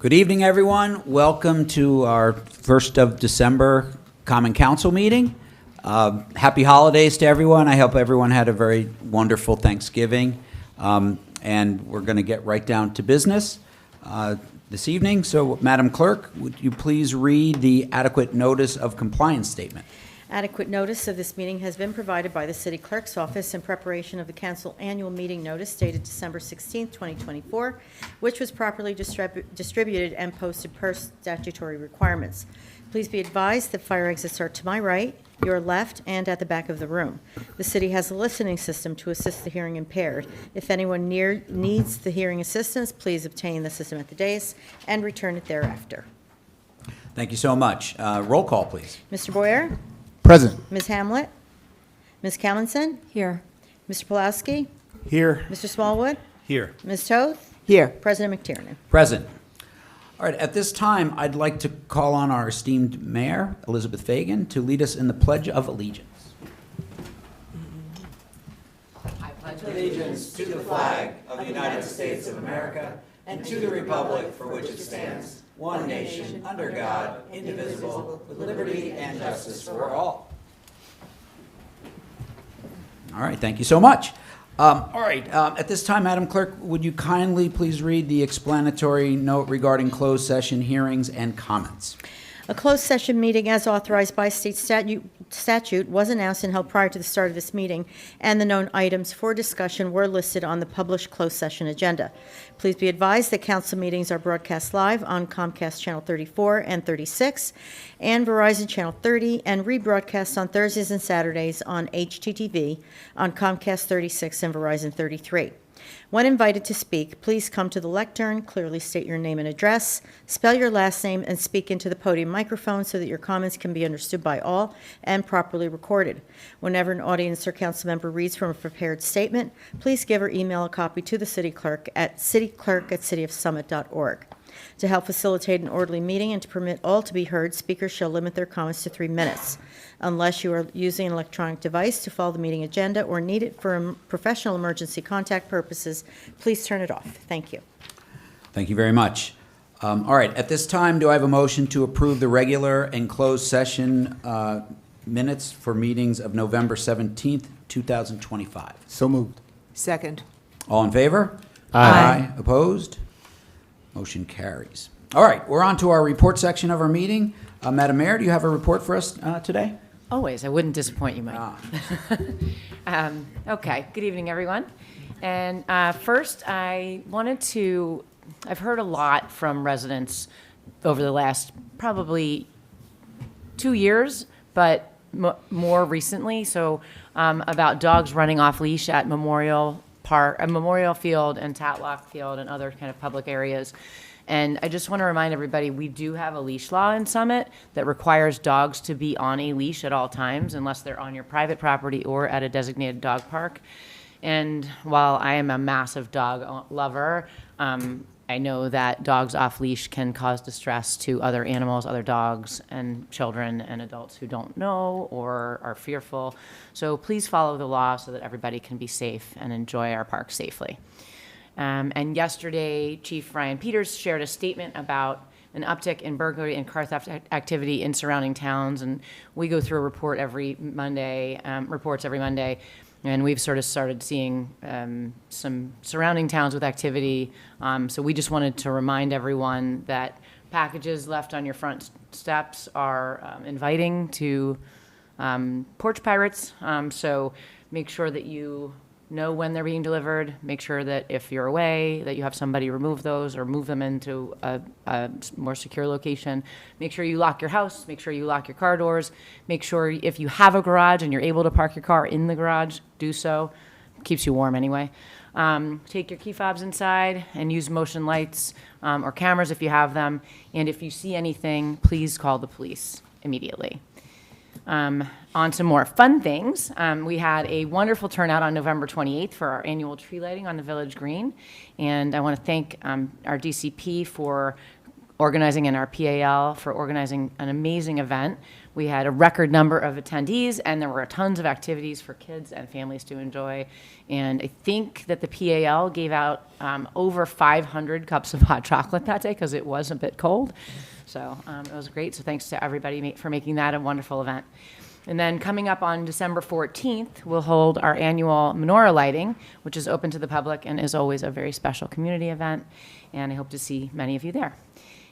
Good evening, everyone. Welcome to our 1st of December Common Council meeting. Happy holidays to everyone. I hope everyone had a very wonderful Thanksgiving. And we're going to get right down to business this evening. So, Madam Clerk, would you please read the adequate notice of compliance statement? Adequate notice of this meeting has been provided by the City Clerk's Office in preparation of the Council Annual Meeting Notice dated December 16, 2024, which was properly distributed and posted per statutory requirements. Please be advised that fire exits are to my right, your left, and at the back of the room. The City has a listening system to assist the hearing impaired. If anyone needs the hearing assistance, please obtain the system at the dais and return it thereafter. Thank you so much. Roll call, please. Mr. Boyer? Present. Ms. Hamlet? Ms. Callinson? Here. Mr. Pulaski? Here. Mr. Smallwood? Here. Ms. Toth? Here. President McTiernan. Present. All right, at this time, I'd like to call on our esteemed mayor, Elizabeth Fagan, to lead us in the Pledge of Allegiance. I pledge allegiance to the flag of the United States of America and to the republic for which it stands, one nation, under God, indivisible, with liberty and justice for all. All right, thank you so much. All right, at this time, Madam Clerk, would you kindly please read the explanatory note regarding closed session hearings and comments? A closed session meeting as authorized by state statute was announced and held prior to the start of this meeting, and the known items for discussion were listed on the published closed session agenda. Please be advised that council meetings are broadcast live on Comcast Channel 34 and 36 and Verizon Channel 30 and rebroadcast on Thursdays and Saturdays on HTTV on Comcast 36 and Verizon 33. When invited to speak, please come to the lectern, clearly state your name and address, spell your last name, and speak into the podium microphone so that your comments can be understood by all and properly recorded. Whenever an audience or council member reads from a prepared statement, please give or email a copy to the city clerk at cityclerk@cityofsummit.org. To help facilitate an orderly meeting and to permit all to be heard, speakers shall limit their comments to 3 minutes. Unless you are using an electronic device to follow the meeting agenda or need it for professional emergency contact purposes, please turn it off. Thank you. Thank you very much. All right, at this time, do I have a motion to approve the regular and closed session minutes for meetings of November 17th, 2025? So moved. Second. All in favor? Aye. Opposed? Motion carries. All right, we're on to our report section of our meeting. Madam Mayor, do you have a report for us today? Always. I wouldn't disappoint you, Mike. Okay. Good evening, everyone. And first, I've heard a lot from residents over the last probably 2 years, but more recently, about dogs running off leash at Memorial Field and Tatlock Field and other kind of public areas. And I just want to remind everybody, we do have a leash law in Summit that requires dogs to be on a leash at all times unless they're on your private property or at a designated dog park. And while I am a massive dog lover, I know that dogs off leash can cause distress to other animals, other dogs and children and adults who don't know or are fearful. So please follow the law so that everybody can be safe and enjoy our park safely. And yesterday, Chief Ryan Peters shared a statement about an uptick in burglary and car theft activity in surrounding towns. And we go through a report every Monday, reports every Monday. And we've sort of started seeing some surrounding towns with activity. So we just wanted to remind everyone that packages left on your front steps are inviting to porch pirates. So make sure that you know when they're being delivered. Make sure that if you're away, that you have somebody remove those or move them into a more secure location. Make sure you lock your house. Make sure you lock your car doors. Make sure if you have a garage and you're able to park your car in the garage, do so. Keeps you warm anyway. Take your key fobs inside and use motion lights or cameras if you have them. And if you see anything, please call the police immediately. On to more fun things. We had a wonderful turnout on November 28th for our annual tree lighting on the Village Green. And I want to thank our DCP for organizing and our PAL for organizing an amazing event. We had a record number of attendees, and there were tons of activities for kids and families to enjoy. And I think that the PAL gave out over 500 cups of hot chocolate that day because it was a bit cold. So it was great. So thanks to everybody for making that a wonderful event. And then coming up on December 14th, we'll hold our annual menorah lighting, which is open to the public and is always a very special community event. And I hope to see many of you there.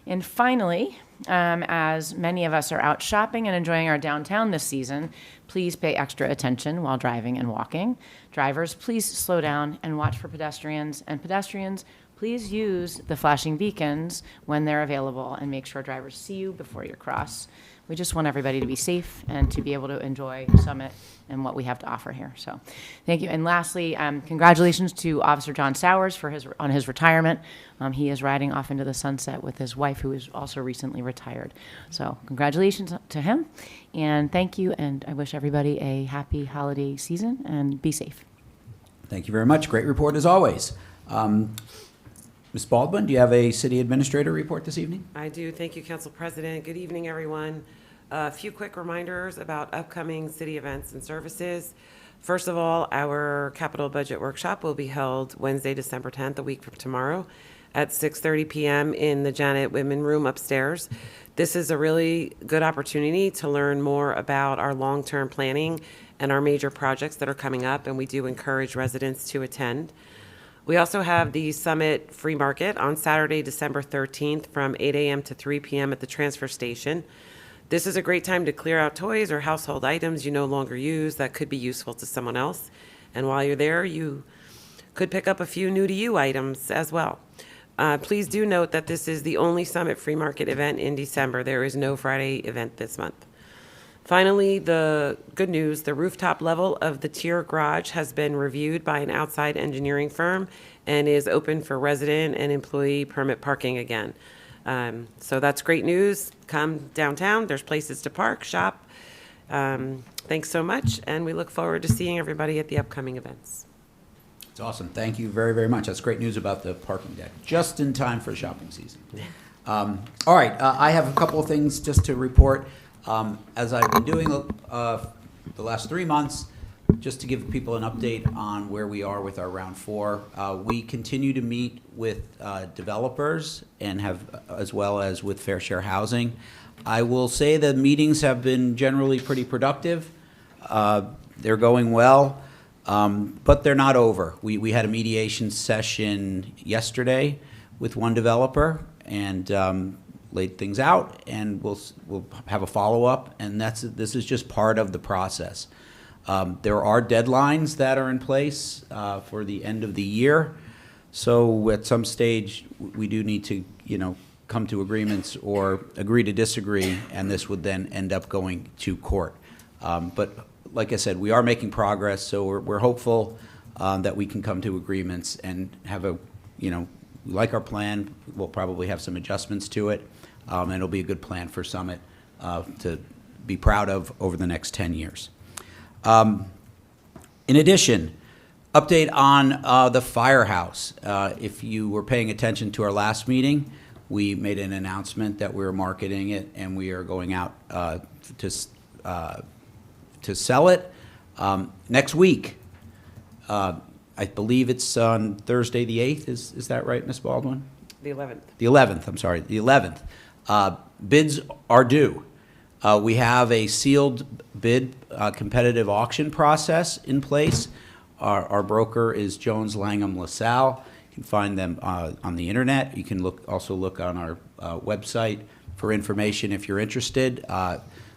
And finally, as many of us are out shopping and enjoying our downtown this season, please pay extra attention while driving and walking. Drivers, please slow down and watch for pedestrians. And pedestrians, please use the flashing beacons when they're available and make sure drivers see you before you cross. We just want everybody to be safe and to be able to enjoy Summit and what we have to offer here. So thank you. And lastly, congratulations to Officer John Sowers on his retirement. He is riding off into the sunset with his wife, who is also recently retired. So congratulations to him. And thank you. And I wish everybody a happy holiday season and be safe. Thank you very much. Great report as always. Ms. Baldwin, do you have a city administrator report this evening? I do. Thank you, Council President. Good evening, everyone. A few quick reminders about upcoming city events and services. First of all, our capital budget workshop will be held Wednesday, December 10th, a week from tomorrow, at 6:30 p.m. in the Janet Whitman Room upstairs. This is a really good opportunity to learn more about our long-term planning and our major projects that are coming up, and we do encourage residents to attend. We also have the Summit Free Market on Saturday, December 13th from 8 a.m. to 3 p.m. at the transfer station. This is a great time to clear out toys or household items you no longer use that could be useful to someone else. And while you're there, you could pick up a few new-to-you items as well. Please do note that this is the only Summit Free Market event in December. There is no Friday event this month. Finally, the good news, the rooftop level of the tier garage has been reviewed by an outside engineering firm and is open for resident and employee permit parking again. So that's great news. Come downtown. There's places to park, shop. Thanks so much, and we look forward to seeing everybody at the upcoming events. It's awesome. Thank you very, very much. That's great news about the parking deck, just in time for shopping season. All right, I have a couple of things just to report. As I've been doing the last 3 months, just to give people an update on where we are with our round 4. We continue to meet with developers and have, as well as with Fair Share Housing. I will say the meetings have been generally pretty productive. They're going well, but they're not over. We had a mediation session yesterday with one developer and laid things out, and we'll have a follow-up, and this is just part of the process. There are deadlines that are in place for the end of the year, so at some stage we do need to, come to agreements or agree to disagree, and this would then end up going to court. But like I said, we are making progress, so we're hopeful that we can come to agreements and have a, we like our plan. We'll probably have some adjustments to it, and it'll be a good plan for Summit to be proud of over the next 10 years. In addition, update on the firehouse. If you were paying attention to our last meeting, we made an announcement that we're marketing it and we are going out to sell it next week. I believe it's on Thursday the 8th. Is that right, Ms. Baldwin? The 11th. The 11th, I'm sorry, the 11th. Bids are due. We have a sealed bid competitive auction process in place. Our broker is Jones Langham LaSalle. You can find them on the internet. You can also look on our website for information if you're interested.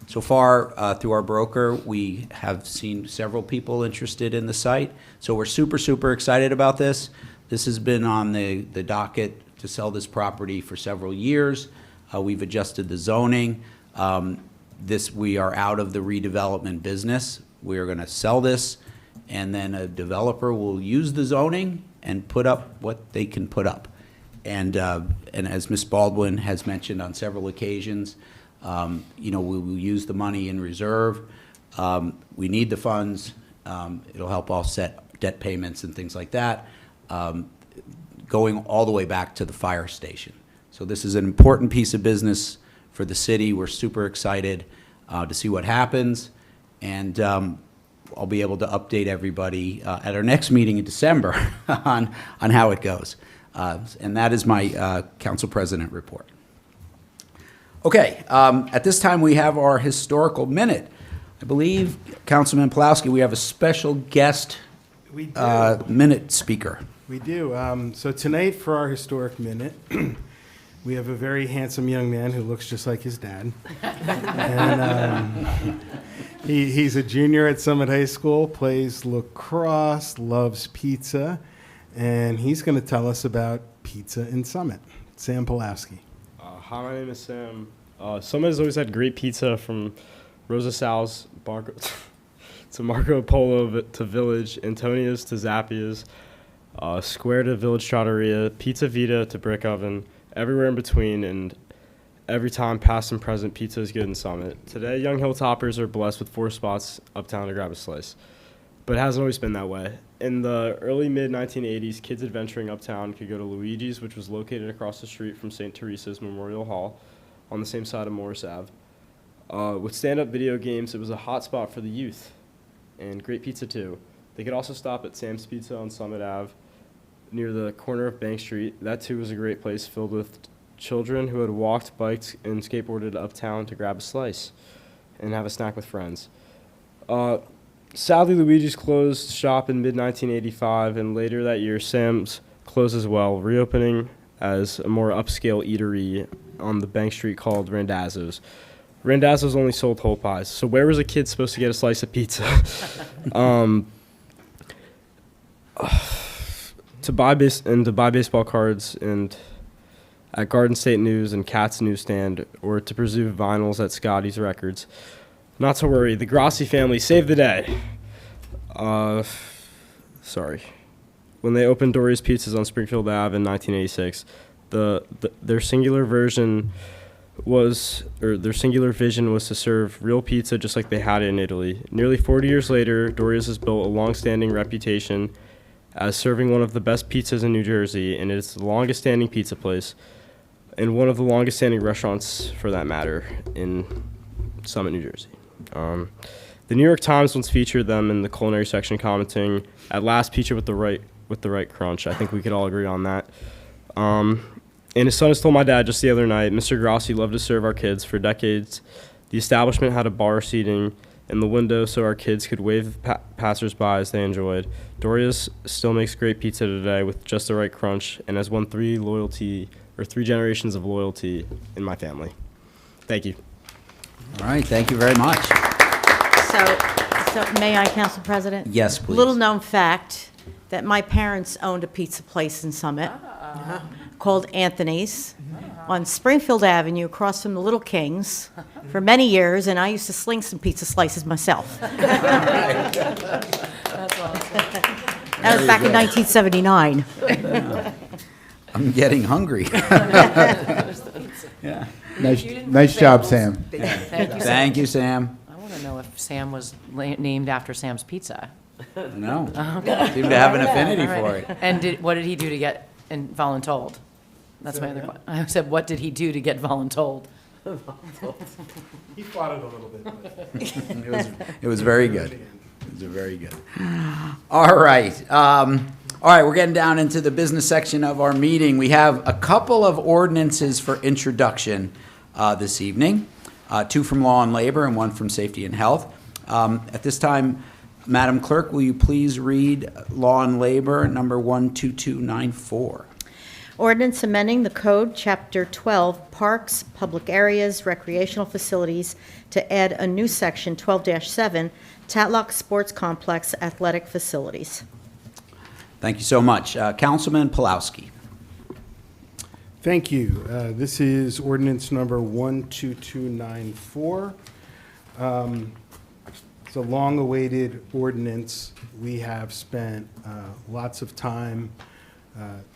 So far, through our broker, we have seen several people interested in the site. So we're super, super excited about this. This has been on the docket to sell this property for several years. We've adjusted the zoning. We are out of the redevelopment business. We are going to sell this, and then a developer will use the zoning and put up what they can put up. And as Ms. Baldwin has mentioned on several occasions, we will use the money in reserve. We need the funds. It'll help offset debt payments and things like that, going all the way back to the fire station. So this is an important piece of business for the city. We're super excited. to see what happens. And I'll be able to update everybody at our next meeting in December on how it goes. And that is my council president report. Okay, at this time we have our historical minute. I believe, Councilman Pulowski, we have a special guest We do. minute speaker. We do. So tonight for our historic minute, we have a very handsome young man who looks just like his dad. And he's a junior at Summit High School, plays lacrosse, loves pizza, and he's going to tell us about pizza in Summit. Sam Pulowski. Hi, my name is Sam. Summit has always had great pizza, from Rosa Sal's to Marco Polo to Village, Antonia's to Zappia's, Square to Village Trattoria, Pizza Vita to Brick Oven, everywhere in between, and every time, past and present, pizza is good in Summit. Today, young Hilltoppers are blessed with 4 spots uptown to grab a slice, but it hasn't always been that way. In the early mid-1980s, kids adventuring uptown could go to Luigi's, which was located across the street from St. Teresa's Memorial Hall on the same side of Morris Ave. With stand-up video games, it was a hot spot for the youth, and great pizza too. They could also stop at Sam's Pizza on Summit Ave near the corner of Bank Street. That too was a great place filled with children who had walked, biked, and skateboarded uptown to grab a slice and have a snack with friends. Sadly, Luigi's closed shop in mid-1985, and later that year, Sam's closed as well, reopening as a more upscale eatery on the Bank Street called Randazzo's. Randazzo's only sold whole pies, so where was a kid supposed to get a slice of pizza? To buy baseball cards and at Garden State News and Katz Newsstand, or to pursue vinyls at Scotty's Records. Not to worry, the Grassi family saved the day. When they opened Dory's Pizzas on Springfield Ave in 1986, their singular vision was to serve real pizza just like they had it in Italy. Nearly 40 years later, Dory's has built a long-standing reputation as serving one of the best pizzas in New Jersey, and it's the longest-standing pizza place and one of the longest-standing restaurants, for that matter, in Summit, New Jersey. The New York Times once featured them in the culinary section, commenting, "At last, pizza with the right crunch." I think we could all agree on that. And his son has told my dad just the other night, Mr. Grassi loved to serve our kids for decades. The establishment had a bar seating in the window so our kids could wave passersby as they enjoyed. Doria's still makes great pizza today with just the right crunch, and has won 3 generations of loyalty in my family. Thank you. All right, thank you very much. So may I, Council President? Yes, please. Little known fact that my parents owned a pizza place in Summit called Anthony's on Springfield Avenue across from the Little Kings for many years, and I used to sling some pizza slices myself. That was back in 1979. I'm getting hungry. Yeah. Nice job, Sam. Thank you, Sam. I want to know if Sam was named after Sam's Pizza. No, seem to have an affinity for it. And what did he do to get voluntold? That's my other question. I said, what did he do to get voluntold? He fought it a little bit. It was very good. It was very good. All right. All right, we're getting down into the business section of our meeting. We have a couple of ordinances for introduction this evening, 2 from Law and Labor and 1 from Safety and Health. At this time, Madam Clerk, will you please read Law and Labor number 12294? Ordinance amending the code, Chapter 12, Parks, Public Areas, Recreational Facilities, to add a new section, 12-7, Tatlock Sports Complex Athletic Facilities. Thank you so much. Councilman Pulowski. Thank you. This is ordinance number 12294. It's a long-awaited ordinance. We have spent lots of time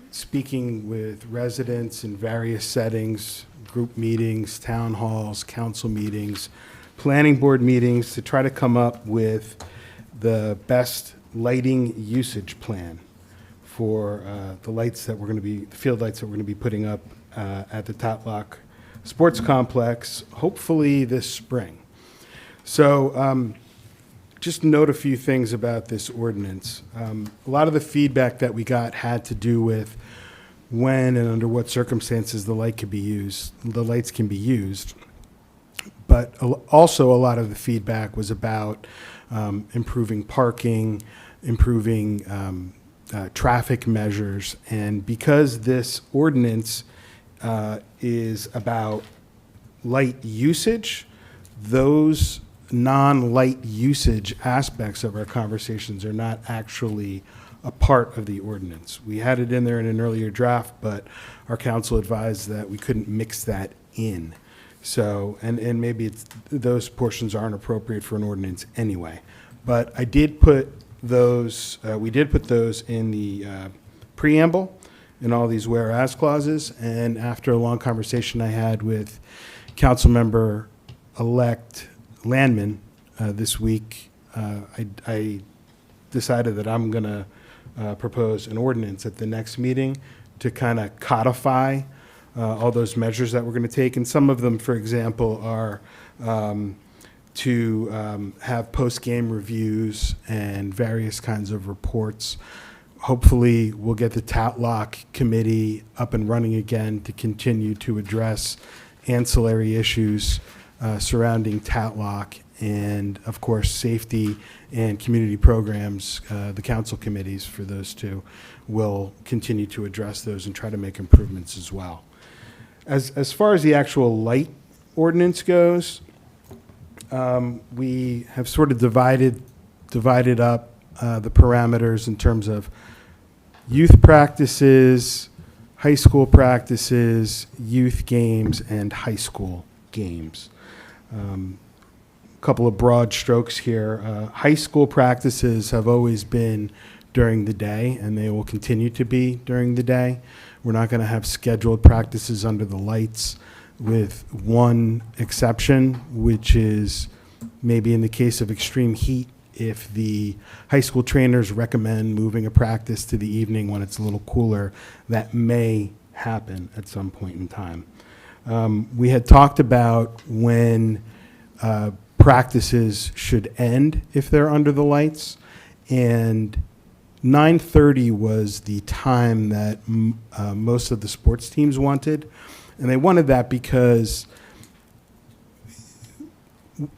speaking with residents in various settings, group meetings, town halls, council meetings, planning board meetings, to try to come up with the best lighting usage plan for the lights that we're going to be, the field lights that we're going to be putting up at the Tatlock Sports Complex, hopefully this spring. So just note a few things about this ordinance. A lot of the feedback that we got had to do with when and under what circumstances the lights can be used. But also a lot of the feedback was about improving parking, improving traffic measures. And because this ordinance is about light usage, those non-light usage aspects of our conversations are not actually a part of the ordinance. We had it in there in an earlier draft, but our council advised that we couldn't mix that in. So, and maybe those portions aren't appropriate for an ordinance anyway. But I did put those, we did put those in the preamble in all these whereas clauses. And after a long conversation I had with Councilmember-elect Landman this week, I decided that I'm going to propose an ordinance at the next meeting to kind of codify all those measures that we're going to take. And some of them, for example, are to have post-game reviews and various kinds of reports. Hopefully, we'll get the Tatlock Committee up and running again to continue to address ancillary issues surrounding Tatlock and, of course, safety and community programs. The council committees for those two will continue to address those and try to make improvements as well. As far as the actual light ordinance goes, we have sort of divided up the parameters in terms of youth practices, high school practices, youth games, and high school games. A couple of broad strokes here. High school practices have always been during the day, and they will continue to be during the day. We're not going to have scheduled practices under the lights, with one exception, which is maybe in the case of extreme heat, if the high school trainers recommend moving a practice to the evening when it's a little cooler, that may happen at some point in time. We had talked about when practices should end if they're under the lights, and 9:30 was the time that most of the sports teams wanted. And they wanted that because,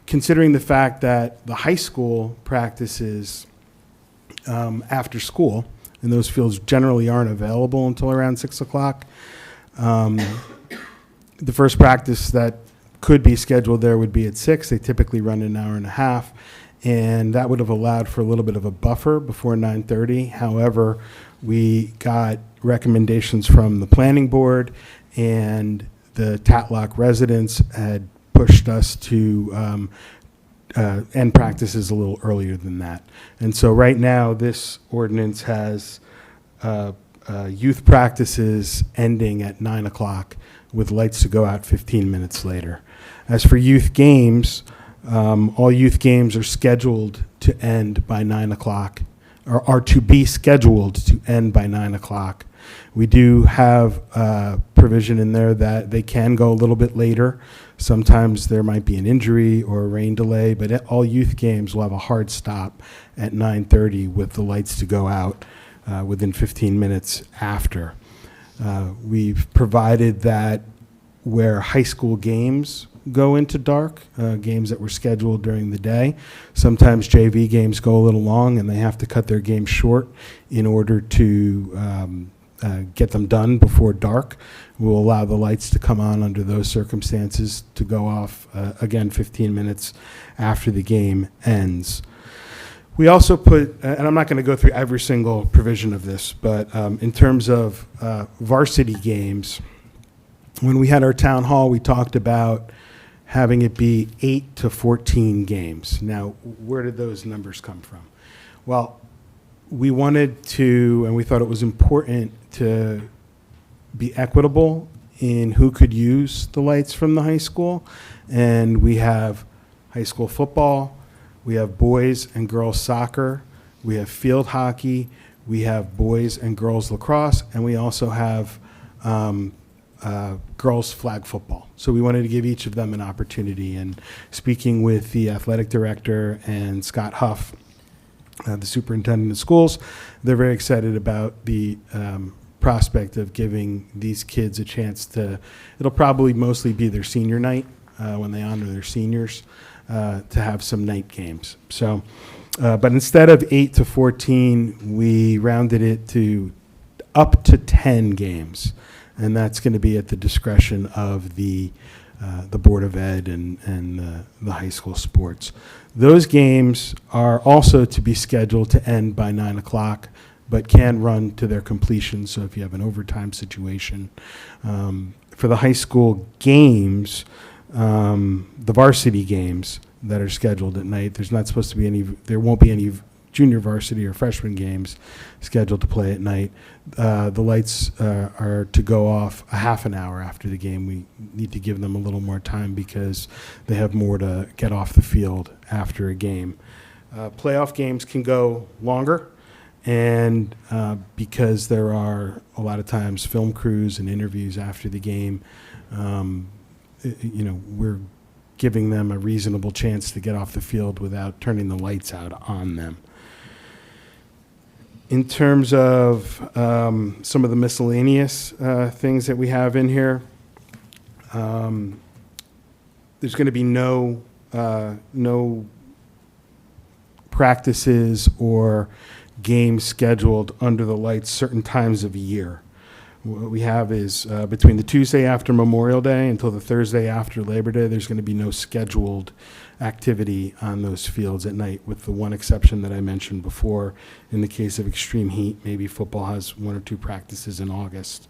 considering the fact that the high school practices after school, and those fields generally aren't available until around 6 o'clock, the first practice that could be scheduled there would be at 6. They typically run an hour and a half, and that would have allowed for a little bit of a buffer before 9:30. However, we got recommendations from the planning board, and the Tatlock residents had pushed us to end practices a little earlier than that. And so right now, this ordinance has youth practices ending at 9 o'clock with lights to go out 15 minutes later. As for youth games, all youth games are scheduled to end by 9 o'clock, or are to be scheduled to end by 9 o'clock. We do have provision in there that they can go a little bit later. Sometimes there might be an injury or a rain delay, but all youth games will have a hard stop at 9:30 with the lights to go out within 15 minutes after. We've provided that where high school games go into dark, games that were scheduled during the day. Sometimes JV games go a little long and they have to cut their game short in order to get them done before dark. We'll allow the lights to come on under those circumstances to go off, again, 15 minutes after the game ends. We also put, and I'm not going to go through every single provision of this, but in terms of varsity games, when we had our town hall, we talked about having it be 8 to 14 games. Now, where did those numbers come from? Well, we wanted to, and we thought it was important to be equitable in who could use the lights from the high school. And we have high school football, we have boys and girls soccer, we have field hockey, we have boys and girls lacrosse, and we also have girls flag football. So we wanted to give each of them an opportunity. And speaking with the athletic director and Scott Huff, the superintendent of schools, they're very excited about the prospect of giving these kids a chance to, it'll probably mostly be their senior night when they honor their seniors, to have some night games. So, but instead of 8 to 14, we rounded it to up to 10 games. And that's going to be at the discretion of the Board of Ed and the high school sports. Those games are also to be scheduled to end by 9 o'clock, but can run to their completion. So if you have an overtime situation. For the high school games, the varsity games that are scheduled at night, there won't be any junior varsity or freshman games scheduled to play at night. The lights are to go off a half an hour after the game. We need to give them a little more time because they have more to get off the field after a game. Playoff games can go longer, and because there are a lot of times film crews and interviews after the game, we're giving them a reasonable chance to get off the field without turning the lights out on them. In terms of some of the miscellaneous things that we have in here, there's going to be no practices or games scheduled under the lights certain times of year. What we have is between the Tuesday after Memorial Day until the Thursday after Labor Day, there's going to be no scheduled activity on those fields at night, with the one exception that I mentioned before. In the case of extreme heat, maybe football has 1 or 2 practices in August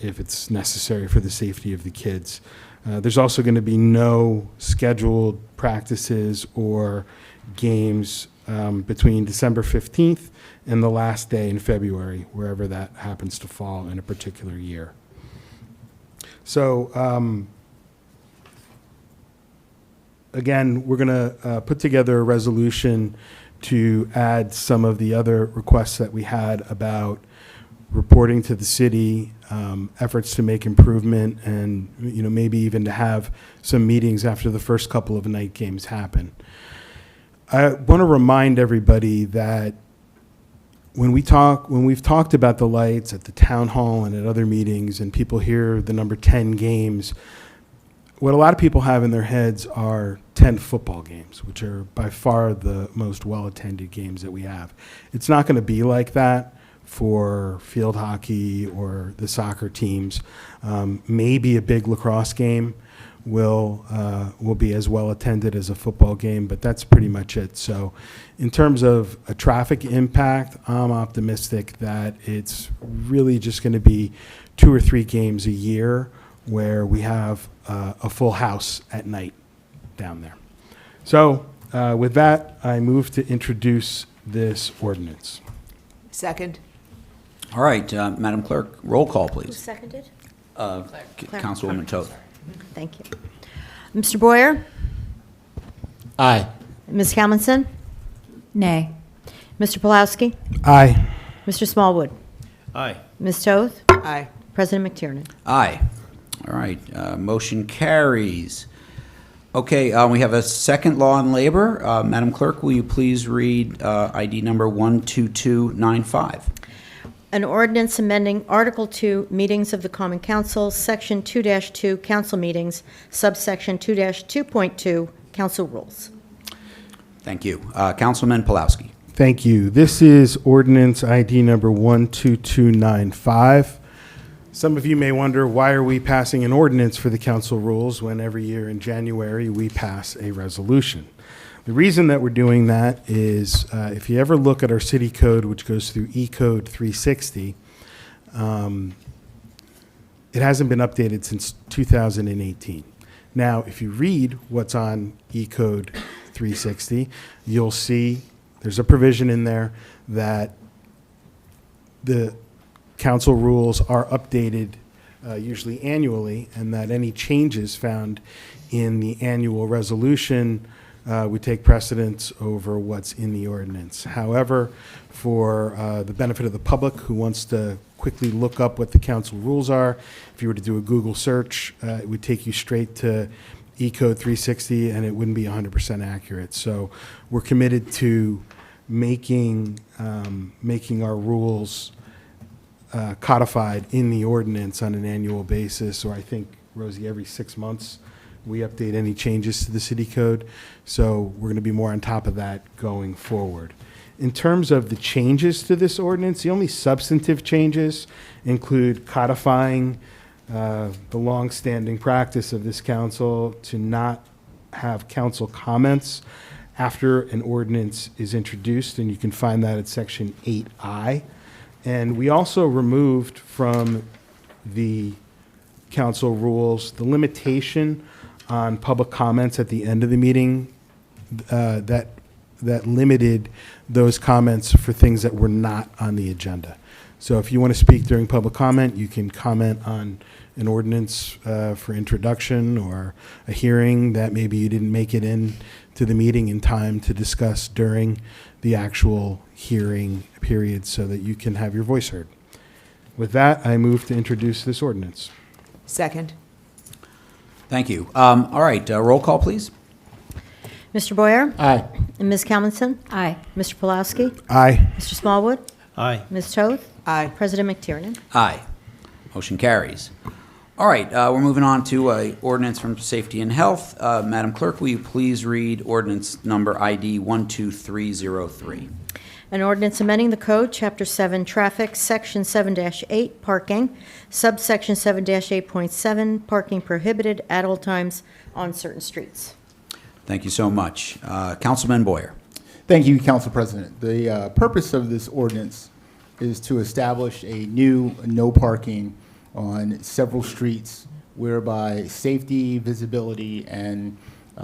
if it's necessary for the safety of the kids. There's also going to be no scheduled practices or games between December 15th and the last day in February, wherever that happens to fall in a particular year. So, again, we're going to put together a resolution to add some of the other requests that we had about reporting to the city, efforts to make improvement, and maybe even to have some meetings after the first couple of night games happen. I want to remind everybody that when we've talked about the lights at the town hall and at other meetings, and people hear the number 10 games, what a lot of people have in their heads are 10 football games, which are by far the most well-attended games that we have. It's not going to be like that for field hockey or the soccer teams. Maybe a big lacrosse game will be as well attended as a football game, but that's pretty much it. So in terms of a traffic impact, I'm optimistic that it's really just going to be 2 or 3 games a year where we have a full house at night down there. So with that, I move to introduce this ordinance. Second. All right, Madam Clerk, roll call, Who please. seconded? Councilwoman Toth. Thank you. Mr. Boyer? Aye. Ms. Calmonson? Nay. Mr. Pulowski? Aye. Mr. Smallwood? Aye. Ms. Toth? Aye. President McTiernan? Aye. All right, motion carries. Okay, we have a second law and labor. Madam Clerk, will you please read ID number 12295? An ordinance amending Article 2, Meetings of the Common Council, Section 2-2, Council Meetings, subsection 2-2.2, Council Rules. Thank you. Councilman Pulowski. Thank you. This is ordinance ID number 12295. Some of you may wonder, why are we passing an ordinance for the council rules when every year in January we pass a resolution? The reason that we're doing that is if you ever look at our city code, which goes through E-Code 360, it hasn't been updated since 2018. Now, if you read what's on E-Code 360, you'll see there's a provision in there that the council rules are updated usually annually, and that any changes found in the annual resolution would take precedence over what's in the ordinance. However, for the benefit of the public who wants to quickly look up what the council rules are, if you were to do a Google search, it would take you straight to E-Code 360, and it wouldn't be 100% accurate. So we're committed to making our rules codified in the ordinance on an annual basis, or I think, Rosie, every 6 months, we update any changes to the city code. So we're going to be more on top of that going forward. In terms of the changes to this ordinance, the only substantive changes include codifying the longstanding practice of this council to not have council comments after an ordinance is introduced, and you can find that at section 8I. And we also removed from the council rules the limitation on public comments at the end of the meeting that limited those comments for things that were not on the agenda. So if you want to speak during public comment, you can comment on an ordinance for introduction or a hearing that maybe you didn't make it in to the meeting in time to discuss during the actual hearing period so that you can have your voice heard. With that, I move to introduce this ordinance. Second. Thank you. All right, roll call, please. Mr. Boyer? Aye. And Ms. Kelmanson? Aye. Mr. Pulaski? Aye. Mr. Smallwood? Aye. Ms. Toth? Aye. President McTiernan? Aye. Motion carries. All right, we're moving on to ordinance from Safety and Health. Madam Clerk, will you please read ordinance number ID 12303? An ordinance amending the code, Chapter 7, Traffic, Section 7-8, Parking, subsection 7-8.7, Parking prohibited at all times on certain streets. Thank you so much. Councilman Boyer. Thank you, Council President. The purpose of this ordinance is to establish a new no parking on several streets whereby safety, visibility, and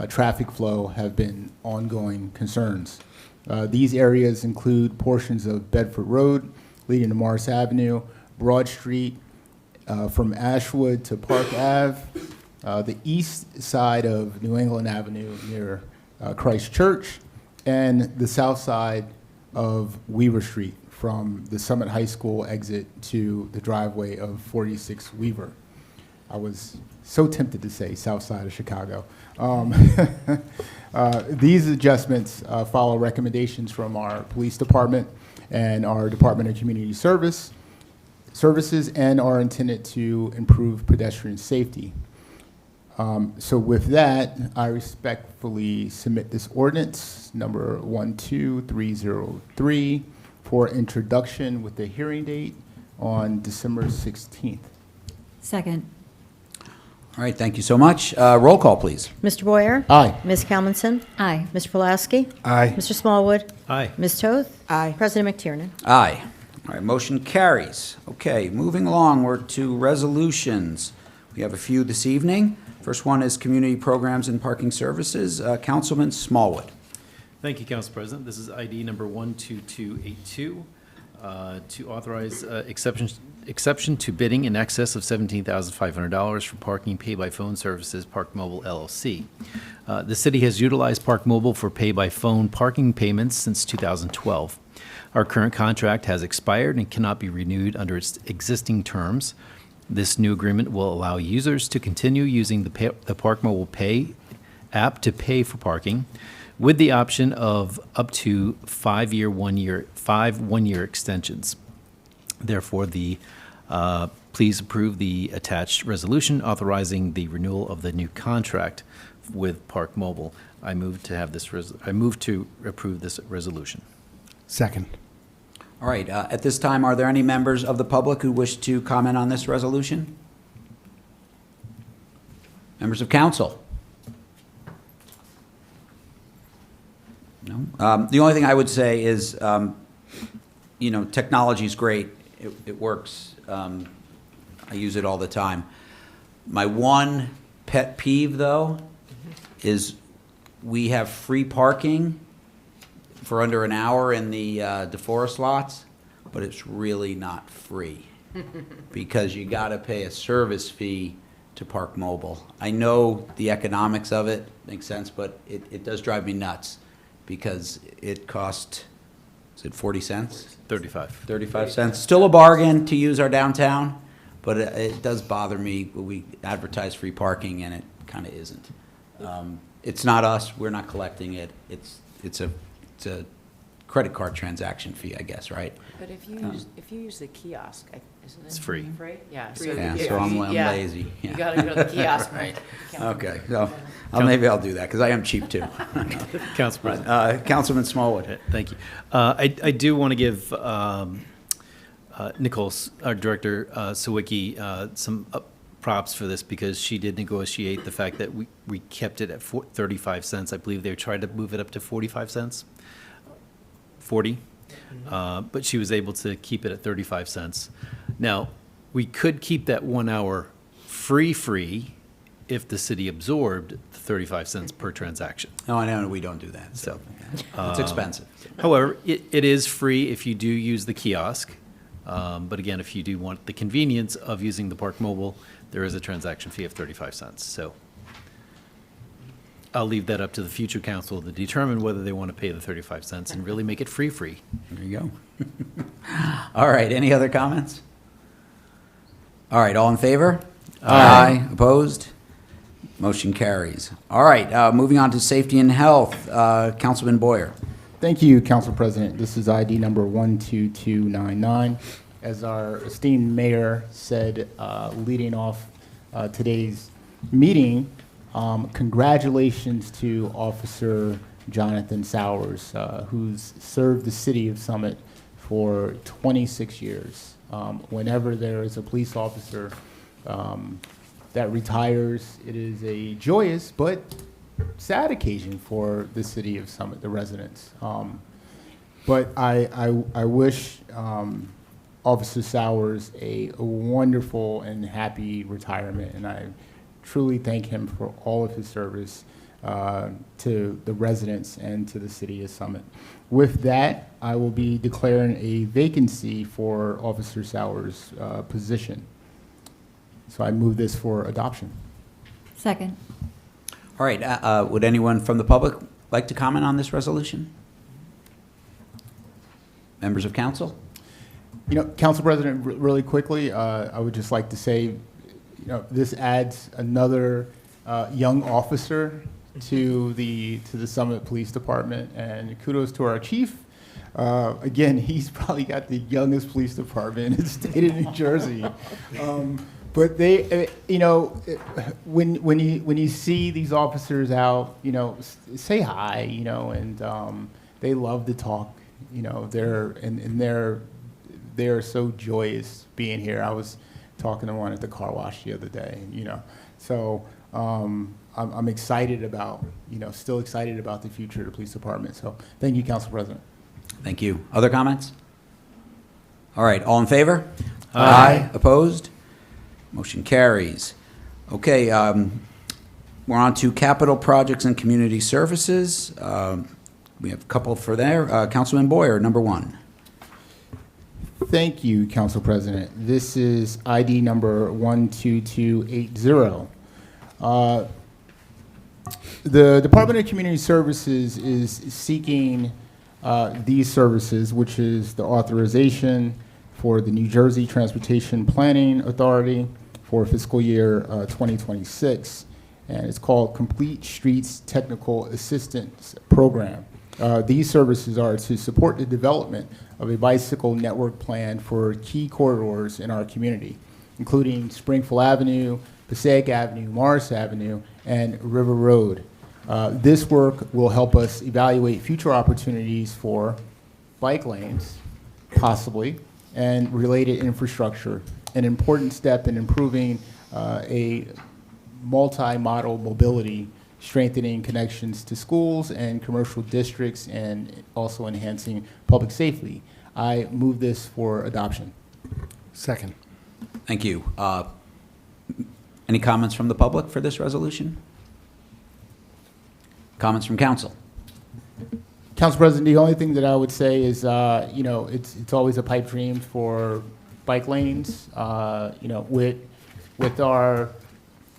traffic flow have been ongoing concerns. These areas include portions of Bedford Road leading to Morris Avenue, Broad Street, from Ashwood to Park Ave, the east side of New England Avenue near Christ Church, and the south side of Weaver Street from the Summit High School exit to the driveway of 46 Weaver. I was so tempted to say south side of Chicago. These adjustments follow recommendations from our police department and our Department of Community Services and are intended to improve pedestrian safety. So with that, I respectfully submit this ordinance, number 12303, for introduction with the hearing date on December 16th. Second. All right, thank you so much. Roll call, please. Mr. Boyer? Aye. Ms. Kelmanson? Aye. Mr. Pulaski? Aye. Mr. Smallwood? Aye. Ms. Toth? Aye. President McTiernan? Aye. All right, motion carries. Okay, moving along, we're to resolutions. We have a few this evening. First one is Community Programs and Parking Services. Councilman Smallwood. Thank you, Council President. This is ID number 12282 to authorize exception to bidding in excess of $17,500 for parking pay-by-phone services, Park Mobile LLC. The city has utilized Park Mobile for pay-by-phone parking payments since 2012. Our current contract has expired and cannot be renewed under its existing terms. This new agreement will allow users to continue using the Park Mobile Pay app to pay for parking, with the option of up to 5 one-year extensions. Therefore, please approve the attached resolution authorizing the renewal of the new contract with Park Mobile. I move to approve this resolution. Second. All right, at this time, are there any members of the public who wish to comment on this resolution? Members of council? No? The only thing I would say is, technology is great. It works. I use it all the time. My one pet peeve, though, is we have free parking for under an hour in the DeForest lots, but it's really not free because you got to pay a service fee to park mobile. I know the economics of it makes sense, but it does drive me nuts because it cost, is it 40 cents? 35. 35 cents. Still a bargain to use our downtown, but it does bother me when we advertise free parking and it kind of isn't. It's not us, we're not collecting it. It's a credit card transaction fee, I guess, right? But if you use the kiosk, isn't it? It's free. Free? Yeah. Yeah, so I'm Yeah. lazy. You Yeah. gotta go to the kiosk, right? Okay, so maybe I'll do that because I am cheap too. Council President. Councilman Smallwood. Thank you. I do want to give Nicole, our director, Sawicki, some props for this because she did negotiate the fact that we kept it at 35 cents. I believe they tried to move it up to 45 cents, 40. But she was able to keep it at 35 cents. Now, we could keep that 1 hour free if the city absorbed the 35 cents per transaction. No, I know we don't do that, so it's expensive. However, it is free if you do use the kiosk. But again, if you do want the convenience of using the Park Mobile, there is a transaction fee of 35 cents. So I'll leave that up to the future council to determine whether they want to pay the 35 cents and really make it free. There you go. All right, any other comments? All right, all in favor? Aye. Opposed? Motion carries. All right, moving on to safety and health. Councilman Boyer. Thank you, Council President. This is ID number 12299. As our esteemed mayor said, leading off today's meeting, congratulations to Officer Jonathan Sowers, who's served the city of Summit for 26 years. Whenever there is a police officer that retires, it is a joyous but sad occasion for the city of Summit, the residents. But I wish Officer Sowers a wonderful and happy retirement, and I truly thank him for all of his service to the residents and to the city of Summit. With that, I will be declaring a vacancy for Officer Sowers' position. So I move this for adoption. Second. All right, would anyone from the public like to comment on this resolution? Members of council? You know, Council President, really quickly, I would just like to say, you know, this adds another young officer to the Summit Police Department, and kudos to our chief. Again, he's probably got the youngest police department in the state of New Jersey. But they, you know, when you see these officers out, you know, say hi, you know, and they love to talk. You know, they're so joyous being here. I was talking to one at the car wash the other day, you know. So I'm excited about, you know, still excited about the future of the police department. So thank you, Council President. Thank you. Other comments? All right, all in favor? Aye. Opposed? Motion carries. Okay, we're on to capital projects and community services. We have a couple for there. Councilman Boyer, number 1. Thank you, Council President. This is ID number 12280. The Department of Community Services is seeking these services, which is the authorization for the New Jersey Transportation Planning Authority for fiscal year 2026, and it's called Complete Streets Technical Assistance Program. These services are to support the development of a bicycle network plan for key corridors in our community, including Springfield Avenue, Passaic Avenue, Morris Avenue, and River Road. This work will help us evaluate future opportunities for bike lanes, possibly, and related infrastructure, an important step in improving a multi-modal mobility, strengthening connections to schools and commercial districts, and also enhancing public safety. I move this for adoption. Second. Thank you. Any comments from the public for this resolution? Comments from council? Council President, the only thing that I would say is, you know, it's always a pipe dream for bike lanes. You know, with our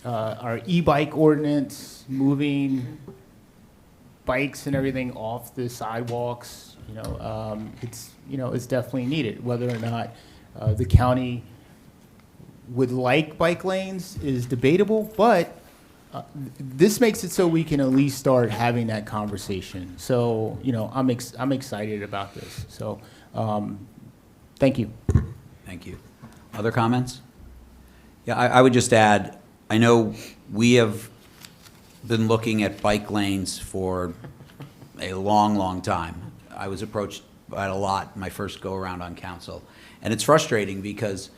our e-bike ordinance, moving bikes and everything off the sidewalks, it's definitely needed. Whether or not the county would like bike lanes is debatable, but this makes it so we can at least start having that conversation. So, I'm excited about this. So, thank you. Thank you. Other comments? Yeah, I would just add, I know we have been looking at bike lanes for a long, long time. I was approached by it a lot my first go-around on council. And it's frustrating because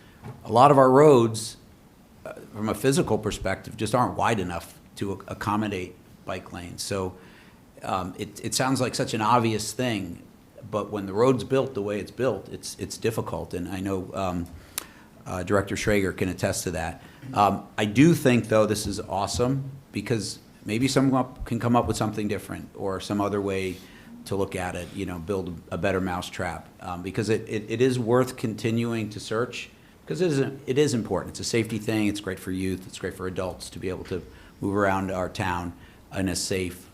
a lot of our roads, from a physical perspective, just aren't wide enough to accommodate bike lanes. So it sounds like such an obvious thing, but when the road's built the way it's built, it's difficult. And I know Director Schrager can attest to that. I do think, though, this is awesome because maybe someone can come up with something different or some other way to look at it, build a better mousetrap, because it is worth continuing to search, because it is important. It's a safety thing. It's great for youth. It's great for adults to be able to move around our town in a safe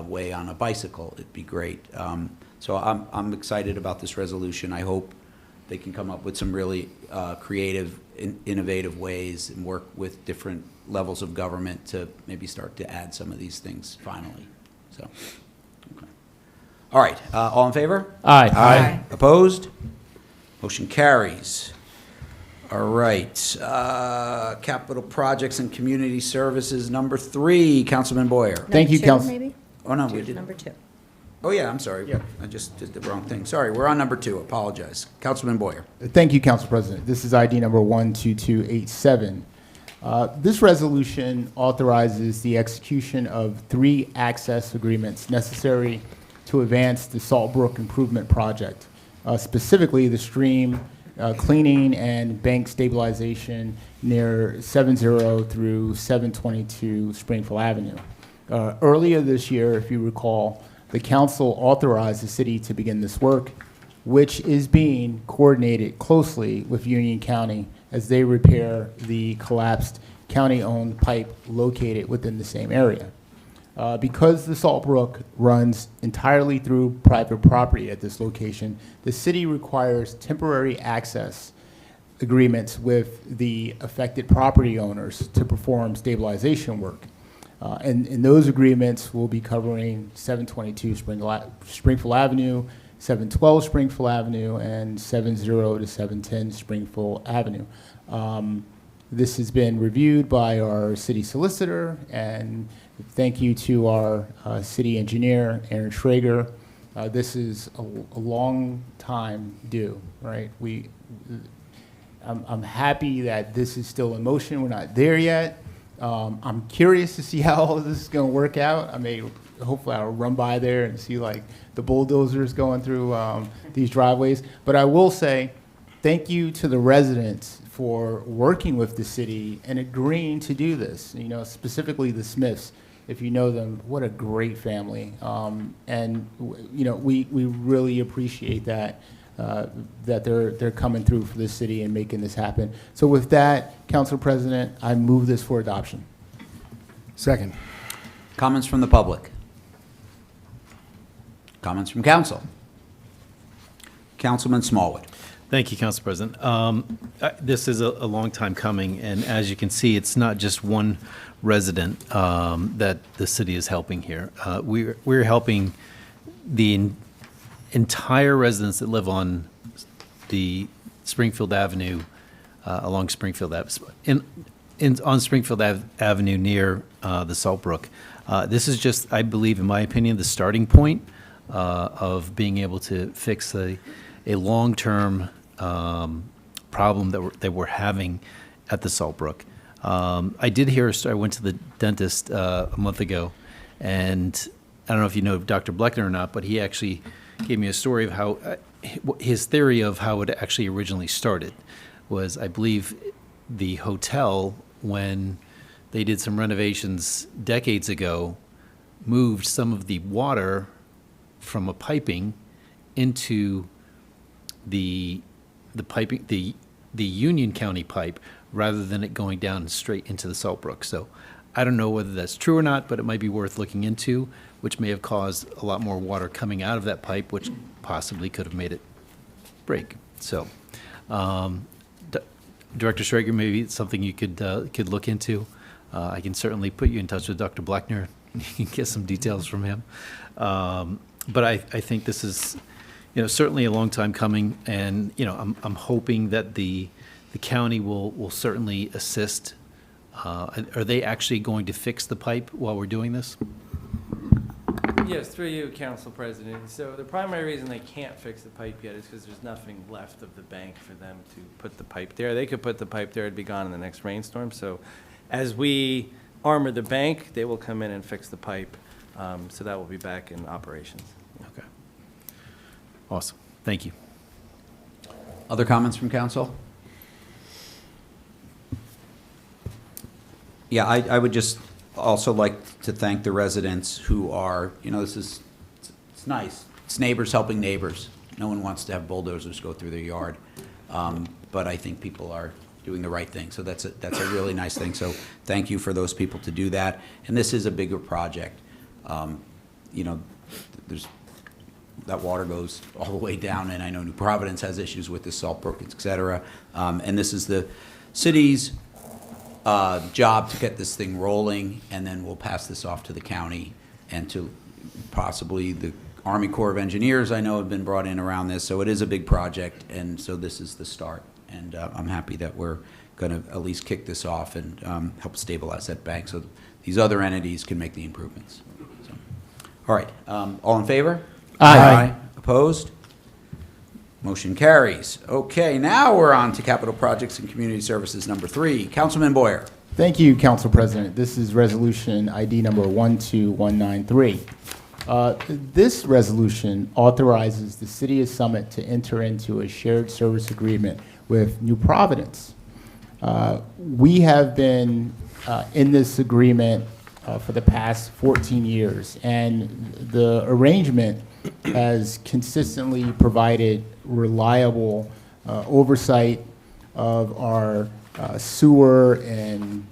way on a bicycle. It'd be great. So I'm excited about this resolution. I hope they can come up with some really creative, innovative ways and work with different levels of government to maybe start to add some of these things finally. So, okay. All right, all in favor? Aye. Aye. Opposed? Motion carries. All right, capital projects and community services, number 3, Councilman Boyer. Thank you, Number two, Council. maybe? Oh, no, we did. Number 2. Oh, yeah, I'm sorry. I just did the wrong thing. Sorry, we're on number 2. Apologize. Councilman Boyer. Thank you, Council President. This is ID number 12287. This resolution authorizes the execution of 3 access agreements necessary to advance the Saltbrook Improvement Project, specifically the stream cleaning and bank stabilization near 70 through 722 Springfield Avenue. Earlier this year, if you recall, the council authorized the city to begin this work, which is being coordinated closely with Union County as they repair the collapsed county-owned pipe located within the same area. Because the Saltbrook runs entirely through private property at this location, the city requires temporary access agreements with the affected property owners to perform stabilization work. And those agreements will be covering 722 Springfield Avenue, 712 Springfield Avenue, and 70 to 710 Springfield Avenue. This has been reviewed by our city solicitor, and thank you to our city engineer, Aaron Schrager. This is a long time due, right? I'm happy that this is still in motion. We're not there yet. I'm curious to see how all of this is going to work out. Hopefully I'll run by there and see like the bulldozers going through these driveways. But I will say thank you to the residents for working with the city and agreeing to do this. Specifically the Smiths. If you know them, what a great family. We really appreciate that. That they're coming through for the city and making this happen. So with that, Council President, I move this for adoption. Second. Comments from the public? Comments from council? Councilman Smallwood. Thank you, Council President. This is a long time coming, and as you can see, it's not just one resident that the city is helping here. We're helping the entire residents that live on the Springfield Avenue, along Springfield Avenue, on Springfield Avenue near the Saltbrook. This is just, I believe, in my opinion, the starting point of being able to fix a long-term problem that we're having at the Saltbrook. I did hear a story. I went to the dentist a month ago, and I don't know if you know Dr. Bleckner or not, but he actually gave me a story of how his theory of how it actually originally started was, I believe, the hotel, when they did some renovations decades ago, moved some of the water from a piping into the piping, the Union County pipe, rather than it going down straight into the Salt Brook. So I don't know whether that's true or not, but it might be worth looking into, which may have caused a lot more water coming out of that pipe, which possibly could have made it break. So, Director Schrager, maybe it's something you could look into. I can certainly put you in touch with Dr. Blackner. You can get some details from him. But I think this is, certainly a long time coming, and, I'm hoping that the county will certainly assist. Are they actually going to fix the pipe while we're doing this? Yes, through you, Council President. So the primary reason they can't fix the pipe yet is because there's nothing left of the bank for them to put the pipe there. They could put the pipe there, it'd be gone in the next rainstorm. So as we armor the bank, they will come in and fix the pipe. So that will be back in operations. Okay. Awesome. Thank you. Other comments from council? Yeah, I would just also like to thank the residents who are, it's nice. It's neighbors helping neighbors. No one wants to have bulldozers go through their yard. But I think people are doing the right thing. So that's a really nice thing. So thank you for those people to do that. And this is a bigger project. There's that water goes all the way down, and I know New Providence has issues with the Salt Brook, et cetera. And this is the city's job to get this thing rolling, and then we'll pass this off to the county and to possibly the Army Corps of Engineers, I know, have been brought in around this. So it is a big project, and so this is the start. And I'm happy that we're going to at least kick this off and help stabilize that bank so these other entities can make the improvements. So, all right. All in favor? Aye. Opposed? Motion carries. Okay, now we're on to Capital Projects and Community Services number 3. Councilman Boyer. Thank you, Council President. This is resolution ID number 12193. This resolution authorizes the City of Summit to enter into a shared service agreement with New Providence. We have been in this agreement for the past 14 years, and the arrangement has consistently provided reliable oversight of our sewer and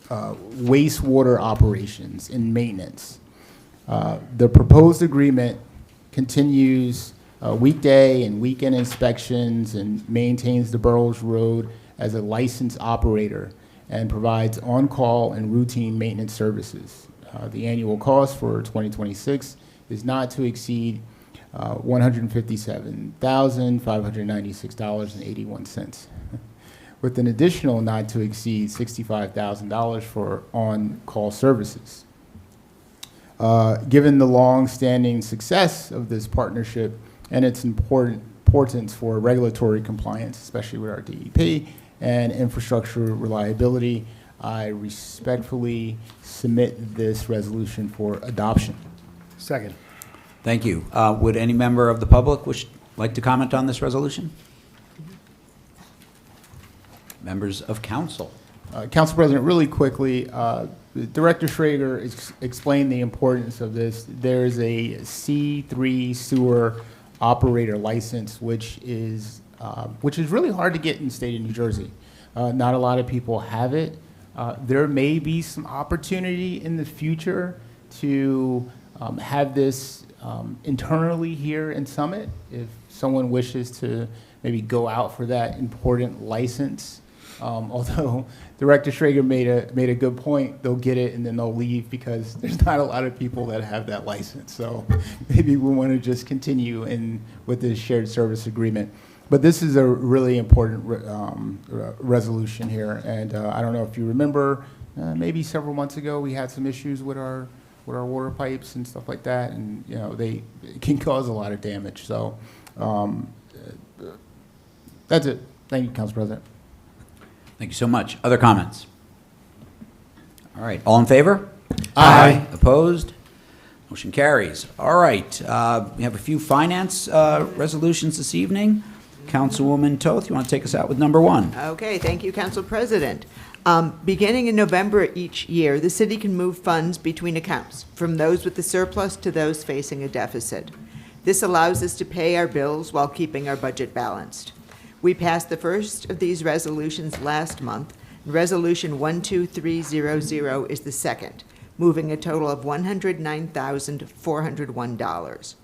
wastewater operations and maintenance. The proposed agreement continues weekday and weekend inspections and maintains the Burroughs Road as a licensed operator and provides on-call and routine maintenance services. The annual cost for 2026 is not to exceed $157,596.81, with an additional not to exceed $65,000 for on-call services. Given the long-standing success of this partnership and its importance for regulatory compliance, especially with our DEP, and infrastructure reliability, I respectfully submit this resolution for adoption. Second. Thank you. Would any member of the public like to comment on this resolution? Members of council. Council President, really quickly, Director Schrager explained the importance of this. There's a C3 sewer operator license, which is really hard to get in the state of New Jersey. Not a lot of people have it. There may be some opportunity in the future to have this internally here in Summit if someone wishes to maybe go out for that important license. Although Director Schrager made a good point, they'll get it and then they'll leave because there's not a lot of people that have that license. So maybe we want to just continue with this shared service agreement. But this is a really important resolution here, and I don't know if you remember, maybe several months ago we had some issues with our water pipes and stuff like that, and it can cause a lot of damage. So that's it. Thank you, Council President. Thank you so much. Other comments? All right. All in favor? Aye. Opposed? Motion carries. All right. We have a few finance resolutions this evening. Councilwoman Toth, you want to take us out with number 1? Okay, thank you, Council President. Beginning in November each year, the city can move funds between accounts, from those with a surplus to those facing a deficit. This allows us to pay our bills while keeping our budget balanced. We passed the first of these resolutions last month. Resolution 12300 is the second, moving a total of $109,401.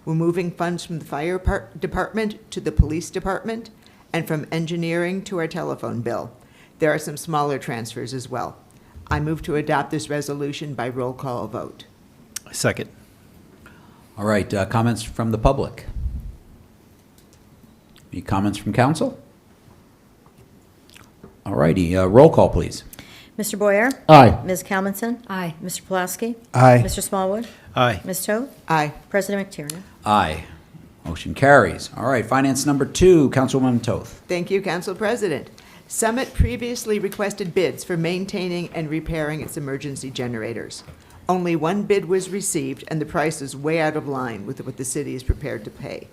We're moving funds from the fire department to the police department and from engineering to our telephone bill. There are some smaller transfers as well. I move to adopt this resolution by roll call vote. Second. All right, comments from the public? Any comments from council? All righty, roll call, please. Mr. Boyer? Aye. Ms. Kalmanson? Aye. Mr. Pulaski? Aye. Mr. Smallwood? Aye. Ms. Toth? Aye. President McTiernan? Aye. Motion carries. All right, finance number 2, Councilwoman Toth. Thank you, Council President. Summit previously requested bids for maintaining and repairing its emergency generators. Only one bid was received, and the price is way out of line with what the city is prepared to pay.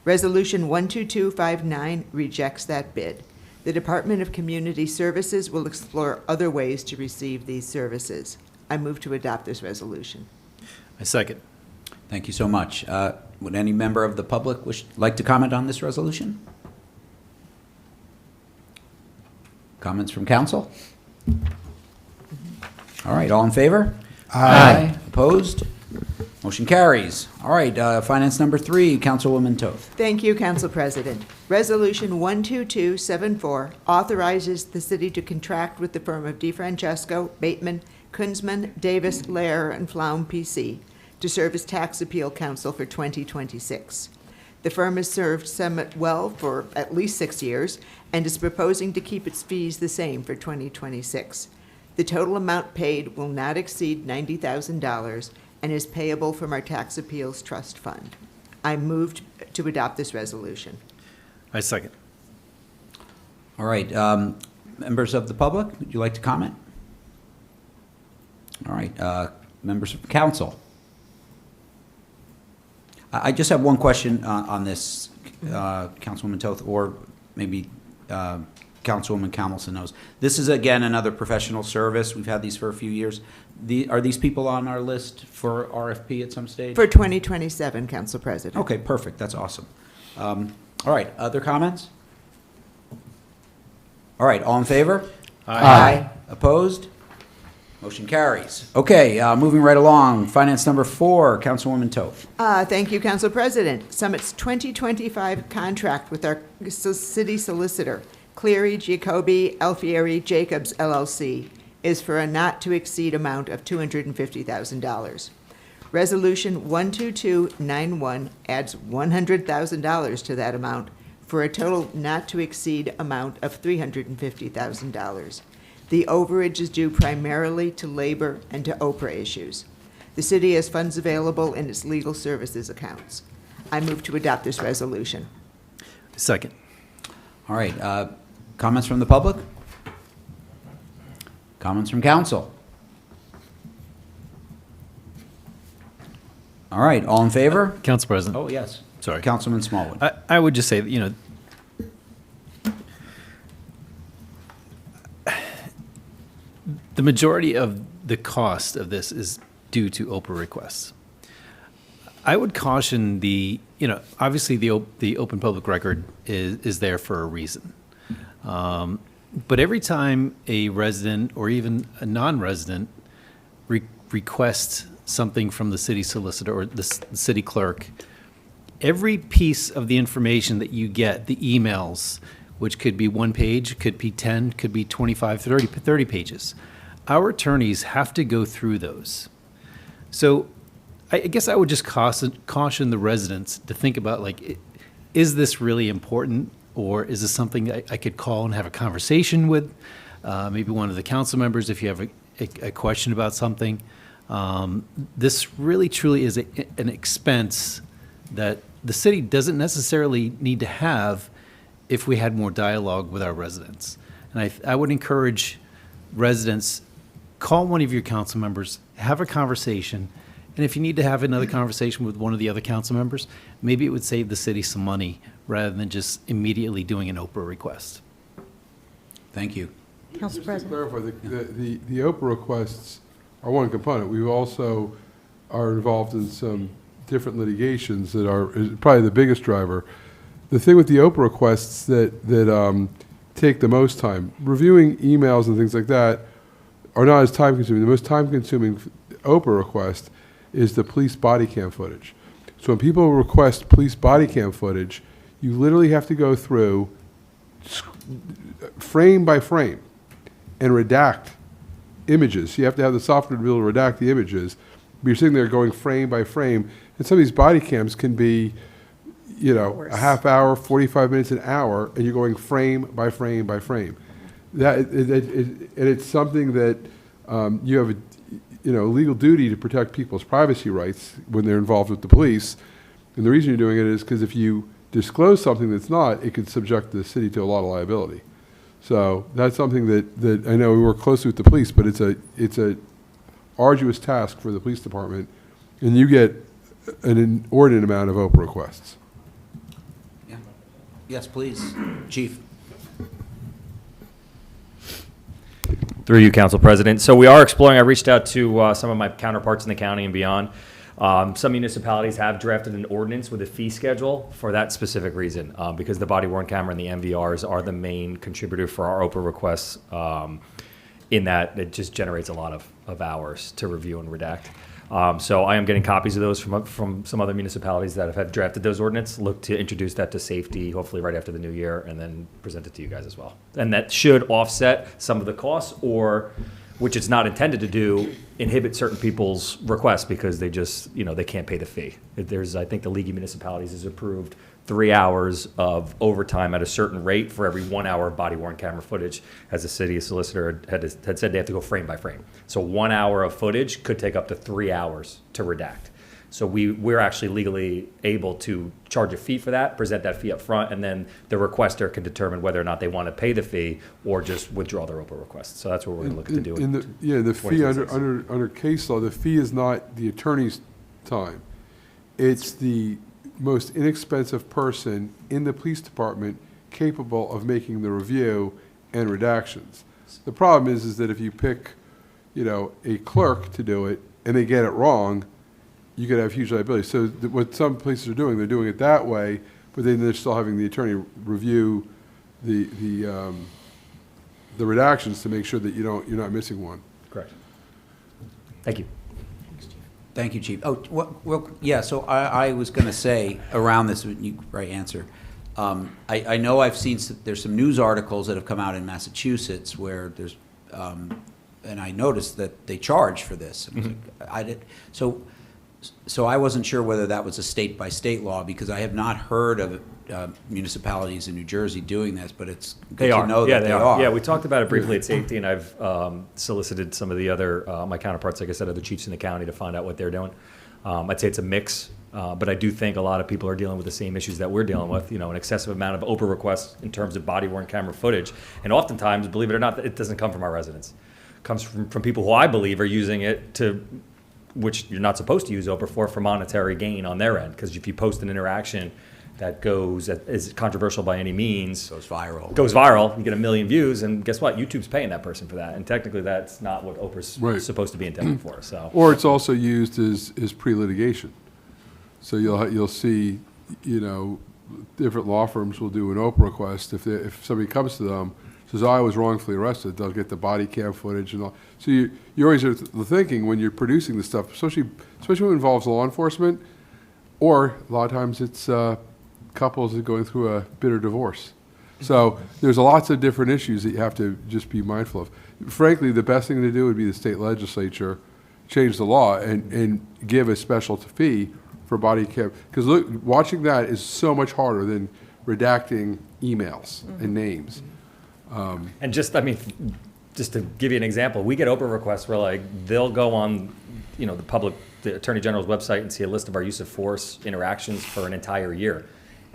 Resolution 12259 rejects that bid. The Department of Community Services will explore other ways to receive these services. I move to adopt this resolution. I second. Thank you so much. Would any member of the public like to comment on this resolution? Comments from council? All right, all in favor? Aye. Opposed? Motion carries. All right, finance number 3, Councilwoman Toth. Thank you, Council President. Resolution 12274 authorizes the city to contract with the firm of DeFrancesco, Bateman, Kunzman, Davis, Lair, and Flaum PC to serve as tax appeal counsel for 2026. The firm has served Summit well for at least 6 years and is proposing to keep its fees the same for 2026. The total amount paid will not exceed $90,000 and is payable from our Tax Appeals Trust Fund. I moved to adopt this resolution. I second. All right, members of the public, would you like to comment? All right, members of council. I just have one question on this, Councilwoman Toth, or maybe Councilwoman Kamelson knows. This is, again, another professional service. We've had these for a few years. Are these people on our list for RFP at some stage? For 2027, Council President. Okay, perfect. That's awesome. All right, other comments? All right, all in favor? Aye. Opposed? Motion carries. Okay, moving right along, finance number 4, Councilwoman Toth. Thank you, Council President. Summit's 2025 contract with our city solicitor, Cleary, Giacobbe, Alfieri, Jacobs, LLC, is for a not-to-exceed amount of $250,000. Resolution 12291 adds $100,000 to that amount for a total not-to-exceed amount of $350,000. The overage is due primarily to labor and to Oprah issues. The city has funds available in its legal services accounts. I move to adopt this resolution. Second. All right, comments from the public? Comments from council? All right, all in favor? Council President. Oh, yes. Sorry. Councilman Smallwood. I would just say that, the majority of the cost of this is due to Oprah requests. I would caution obviously the open public record is there for a reason. But every time a resident or even a non-resident requests something from the city solicitor or the city clerk, every piece of the information that you get, the emails, which could be 1 page, could be 10, could be 25, 30 pages, our attorneys have to go through those. So I guess I would just caution the residents to think about, is this really important? Or is this something I could call and have a conversation with maybe one of the council members if you have a question about something? This really, truly is an expense that the city doesn't necessarily need to have if we had more dialogue with our residents. And I would encourage residents, call one of your council members, have a conversation, and if you need to have another conversation with one of the other council members, maybe it would save the city some money rather than just immediately doing an Oprah request. Thank you. Council Just to President. clarify, the Oprah requests are one component. We also are involved in some different litigations that are is probably the biggest driver. The thing with the Oprah requests that take the most time, reviewing emails and things like that are not as time consuming. The most time consuming Oprah request is the police body cam footage. So when people request police body cam footage, you literally have to go through frame by frame and redact images. You have to have the software to be able to redact the images. But you're sitting there going frame by frame, and some of these body cams can be, Hours. a half hour, 45 minutes, an hour, and you're going frame by frame by frame. And it's something that you have a legal duty to protect people's privacy rights when they're involved with the police. And the reason you're doing it is because if you disclose something that's not, it could subject the city to a lot of liability. So that's something that I know we work closely with the police, but it's a arduous task for the police department, and you get an inordinate amount of Oprah requests. Yeah. Yes, please, Chief. Through you, Council President. So we are exploring, I reached out to some of my counterparts in the county and beyond. Some municipalities have drafted an ordinance with a fee schedule for that specific reason, because the body-worn camera and the MVRs are the main contributor for our Oprah requests, in that it just generates a lot of hours to review and redact. So I am getting copies of those from some other municipalities that have drafted those ordinances. Look to introduce that to safety, hopefully right after the new year, and then present it to you guys as well. And that should offset some of the costs, or, which it's not intended to do, inhibit certain people's requests because they just, they can't pay the fee. I think the League of Municipalities has approved 3 hours of overtime at a certain rate for every 1 hour of body-worn camera footage, as the city solicitor had said they have to go frame by frame. So 1 hour of footage could take up to 3 hours to redact. So we're actually legally able to charge a fee for that, present that fee up front, and then the requester can determine whether or not they want to pay the fee or just withdraw their Oprah request. So that's what we're going to look to do. The fee under case law, the fee is not the attorney's time. It's the most inexpensive person in the police department capable of making the review and redactions. The problem is that if you pick, a clerk to do it and they get it wrong, you could have huge liability. So what some places are doing, they're doing it that way, but then they're still having the attorney review the redactions to make sure that you're not missing one. Correct. Thank you. Thank you, Chief. Oh, well, yeah, so I was going to say around this, right answer. I know I've seen, there's some news articles that have come out in Massachusetts where there's, and I noticed that they charge for this. Mm-hmm. So I wasn't sure whether that was a state-by-state law, because I have not heard of municipalities in New Jersey doing this, but it's good to know that they are. Yeah, we talked about it briefly at safety, and I've solicited some of the other, my counterparts, like I said, other chiefs in the county to find out what they're doing. I'd say it's a mix, but I do think a lot of people are dealing with the same issues that we're dealing with, an excessive amount of Oprah requests in terms of body-worn camera footage. And oftentimes, believe it or not, it doesn't come from our residents. It comes from people who I believe are using it to, which you're not supposed to use Oprah for monetary gain on their end. Because if you post an interaction that is controversial by any means, Goes viral. You get 1 million views, and guess what? YouTube's paying that person for that. And technically, that's not what Oprah's supposed to be intended for. So, Or it's also used as pre-litigation. So you'll see, different law firms will do an Oprah request. If somebody comes to them, says, I was wrongfully arrested, they'll get the body cam footage and all. So you always are thinking when you're producing this stuff, especially when it involves law enforcement, or a lot of times it's couples that are going through a bitter divorce. So there's lots of different issues that you have to just be mindful of. Frankly, the best thing to do would be the state legislature change the law and give a special fee for body cam. Because look, watching that is so much harder than redacting emails and names. and just to give you an example, we get Oprah requests where they'll go on, the Attorney General's website and see a list of our use of force interactions for an entire year.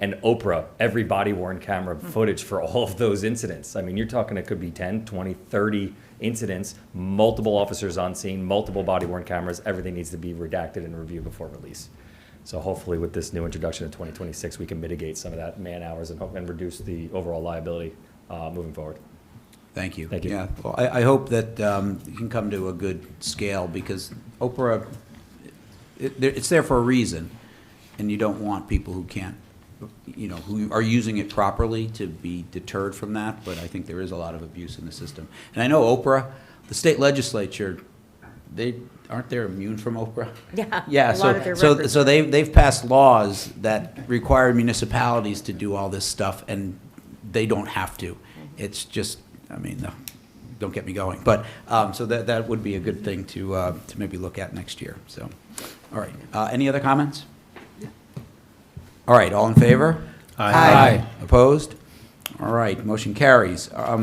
And Oprah, every body-worn camera footage for all of those incidents. I mean, you're talking it could be 10, 20, 30 incidents, multiple officers on scene, multiple body-worn cameras. Everything needs to be redacted and reviewed before release. So hopefully with this new introduction in 2026, we can mitigate some of that man hours and reduce the overall liability moving forward. Thank you. Thank you. Yeah, well, I hope that you can come to a good scale, because Oprah, it's there for a reason, and you don't want people who can't who are using it properly to be deterred from that, but I think there is a lot of abuse in the system. And I know Oprah, the state legislature, aren't they immune from Oprah? Yeah, Yeah, a lot of their so records. they've passed laws that require municipalities to do all this stuff, and they don't have to. It's just, don't get me going. But, so that would be a good thing to maybe look at next year, so. All right, any other comments? All right, all in favor? Aye. Opposed? All right, motion carries. All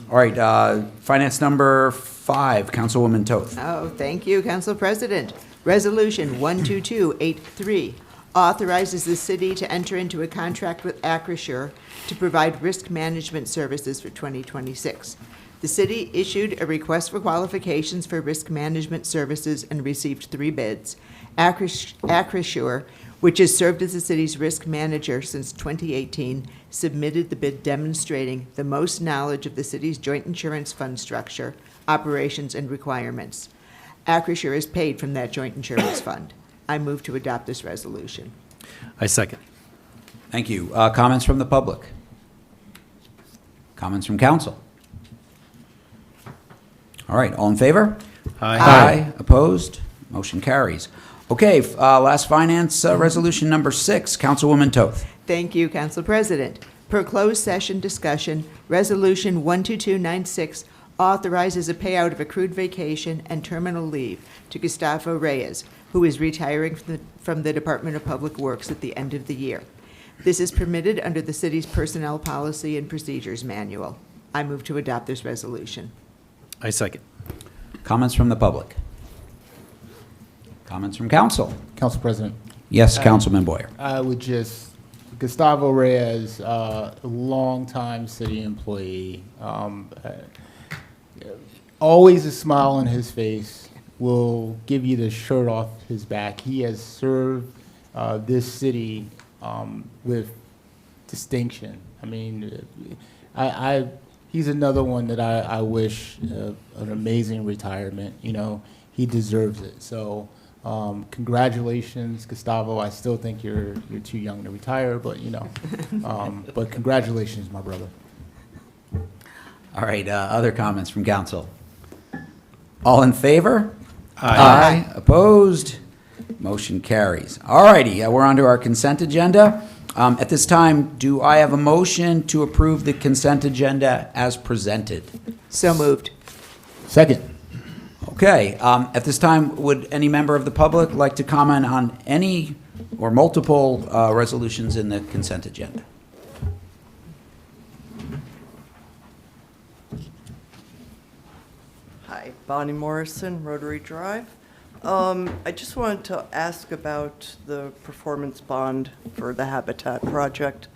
right, finance number 5, Councilwoman Toth. Oh, thank you, Council President. Resolution 12283 authorizes the city to enter into a contract with Acrisure to provide risk management services for 2026. The city issued a request for qualifications for risk management services and received 3 bids. Acrisure, which has served as the city's risk manager since 2018, submitted the bid demonstrating the most knowledge of the city's joint insurance fund structure, operations, and requirements. Acrisure is paid from that joint insurance fund. I move to adopt this resolution. I second. Thank you. Comments from the public? Comments from council? All right, all in favor? Aye. Opposed? Motion carries. Okay, last finance, resolution number 6, Councilwoman Toth. Thank you, Council President. Per closed session discussion, Resolution 12296 authorizes a payout of accrued vacation and terminal leave to Gustavo Reyes, who is retiring from the Department of Public Works at the end of the year. This is permitted under the city's Personnel Policy and Procedures Manual. I move to adopt this resolution. I second. Comments from the public? Comments from council? Council President, Yes, Councilman Boyer. I would just, Gustavo Reyes, a longtime city employee, always a smile on his face, will give you the shirt off his back. He has served this city with distinction. He's another one that I wish an amazing retirement. He deserves it. So congratulations, Gustavo. I still think you're too young to retire, but but congratulations, my brother. All right, other comments from council? All in favor? Aye. Opposed? Motion carries. All righty, we're on to our consent agenda. At this time, do I have a motion to approve the consent agenda as presented? So moved. Second. Okay, at this time, would any member of the public like to comment on any or multiple resolutions in the consent agenda? Hi, Bonnie Morrison, Rotary Drive. I just wanted to ask about the performance bond for the Habitat project.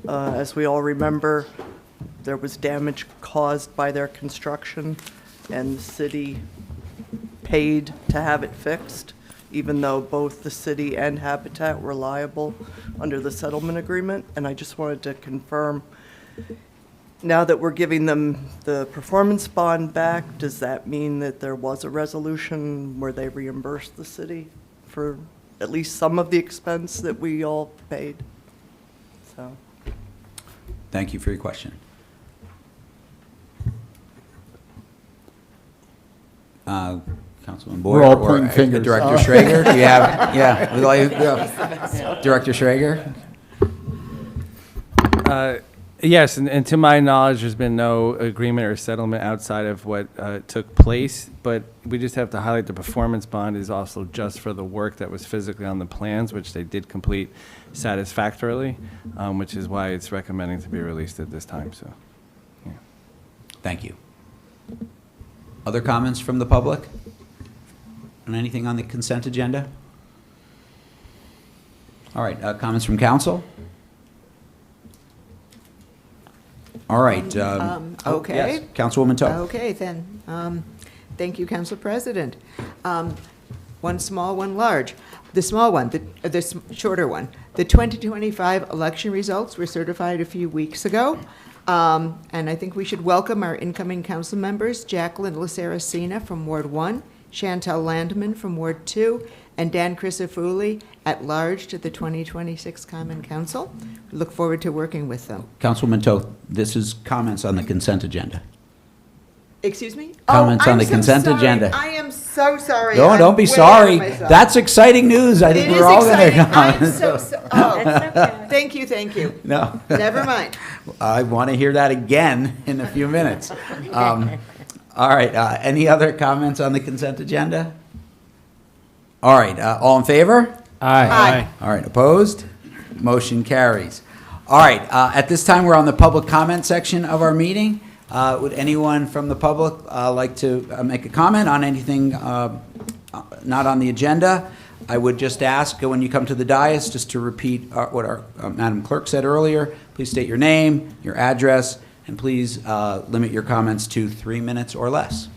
As we all remember, there was damage caused by their construction, and the city paid to have it fixed, even though both the city and Habitat were liable under the settlement agreement. And I just wanted to confirm, now that we're giving them the performance bond back, does that mean that there was a resolution where they reimbursed the city for at least some of the expense that we all paid? So, Thank you for your question. Councilman Boyer? We're all or, pointing fingers. Director Schrager, do you have, Director Schrager? Yes, and to my knowledge, there's been no agreement or settlement outside of what took place, but we just have to highlight the performance bond is also just for the work that was physically on the plans, which they did complete satisfactorily, which is why it's recommending to be released at this time, so, yeah. Thank you. Other comments from the public on anything on the consent agenda? All right, comments from council? All right. Okay. Yes, Councilwoman Toth. Okay, then. Thank you, Council President. One small, one large. The small one, the shorter one. The 2025 election results were certified a few weeks ago. And I think we should welcome our incoming council members, Jacqueline Laceracina from Ward 1, Chantel Landman from Ward 2, and Dan Crisafulli at large to the 2026 Common Council. We look forward to working with them. Councilwoman Toth, this is comments on the consent agenda. Excuse me? Comments on I'm the so consent sorry. agenda. I am so sorry. No, I'm don't be way ahead sorry. of myself. That's exciting news. I think It we're is all going to exciting. I'm comment. so, thank you. No. Never mind. I want to hear that again in a few minutes. All right, any other comments on the consent agenda? All right, all in favor? Aye. All right, opposed? Motion carries. All right, at this time, we're on the public comment section of our meeting. Would anyone from the public like to make a comment on anything not on the agenda? I would just ask when you come to the dais, just to repeat what our Madam Clerk said earlier. Please state your name, your address, and please limit your comments to 3 minutes or less.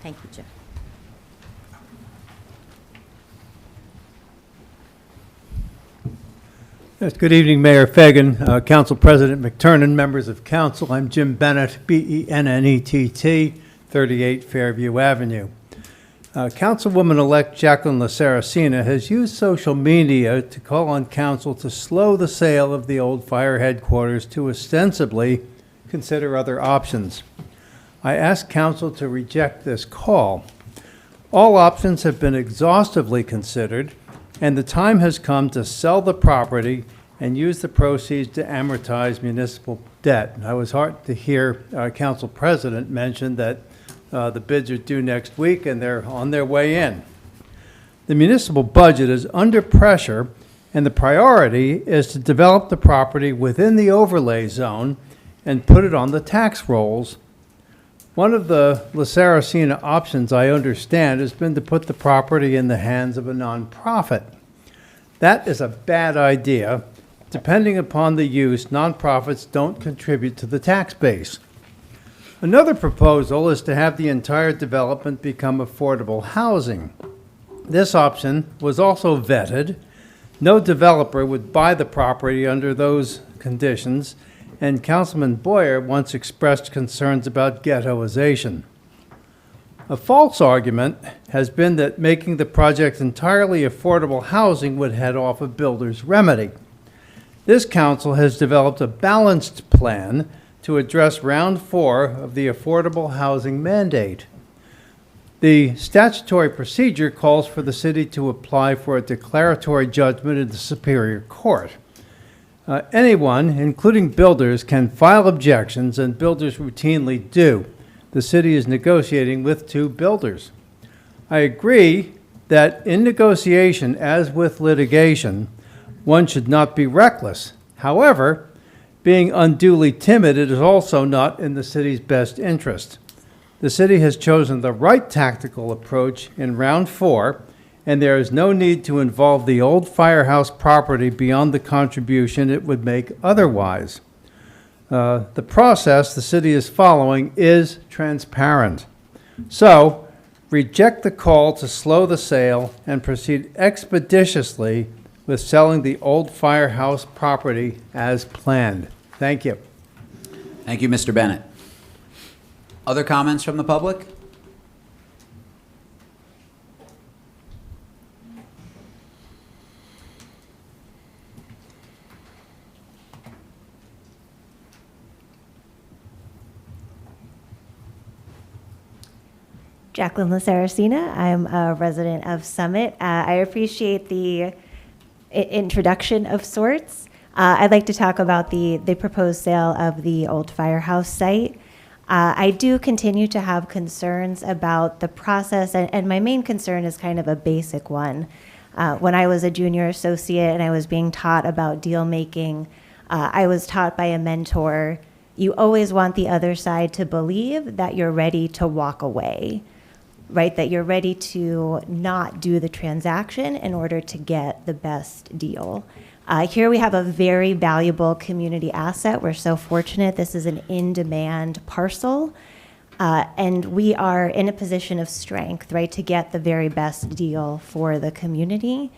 Thank you, Jim. Yes, good evening, Mayor Fagan, Council President McTurnan, members of council. I'm Jim Bennett, Bennett, 38 Fairview Avenue. Councilwoman-elect Jacqueline LaSaracina has used social media to call on council to slow the sale of the old fire headquarters to ostensibly consider other options. I ask council to reject this call. All options have been exhaustively considered, and the time has come to sell the property and use the proceeds to amortize municipal debt. I was heartened to hear our council president mention that the bids are due next week and they're on their way in. The municipal budget is under pressure, and the priority is to develop the property within the overlay zone and put it on the tax rolls. One of the LaSaracina options, I understand, has been to put the property in the hands of a nonprofit. That is a bad idea. Depending upon the use, nonprofits don't contribute to the tax base. Another proposal is to have the entire development become affordable housing. This option was also vetted. No developer would buy the property under those conditions, and Councilman Boyer once expressed concerns about ghettoization. A false argument has been that making the project entirely affordable housing would head off a builder's remedy. This council has developed a balanced plan to address round 4 of the affordable housing mandate. The statutory procedure calls for the city to apply for a declaratory judgment in the Superior Court. Anyone, including builders, can file objections, and builders routinely do. The city is negotiating with 2 builders. I agree that in negotiation, as with litigation, one should not be reckless. However, being unduly timid is also not in the city's best interest. The city has chosen the right tactical approach in round 4, and there is no need to involve the old firehouse property beyond the contribution it would make otherwise. The process the city is following is transparent. So, reject the call to slow the sale and proceed expeditiously with selling the old firehouse property as planned. Thank you. Thank you, Mr. Bennett. Other comments from the public? Jacqueline LaSaracina. I'm a resident of Summit. I appreciate the introduction of sorts. I'd like to talk about the proposed sale of the old firehouse site. I do continue to have concerns about the process, and my main concern is kind of a basic one. When I was a junior associate and I was being taught about deal making, I was taught by a mentor, you always want the other side to believe that you're ready to walk away, right? That you're ready to not do the transaction in order to get the best deal. Here we have a very valuable community asset. We're so fortunate. This is an in-demand parcel, and we are in a position of strength, right, to get the very best deal for the community.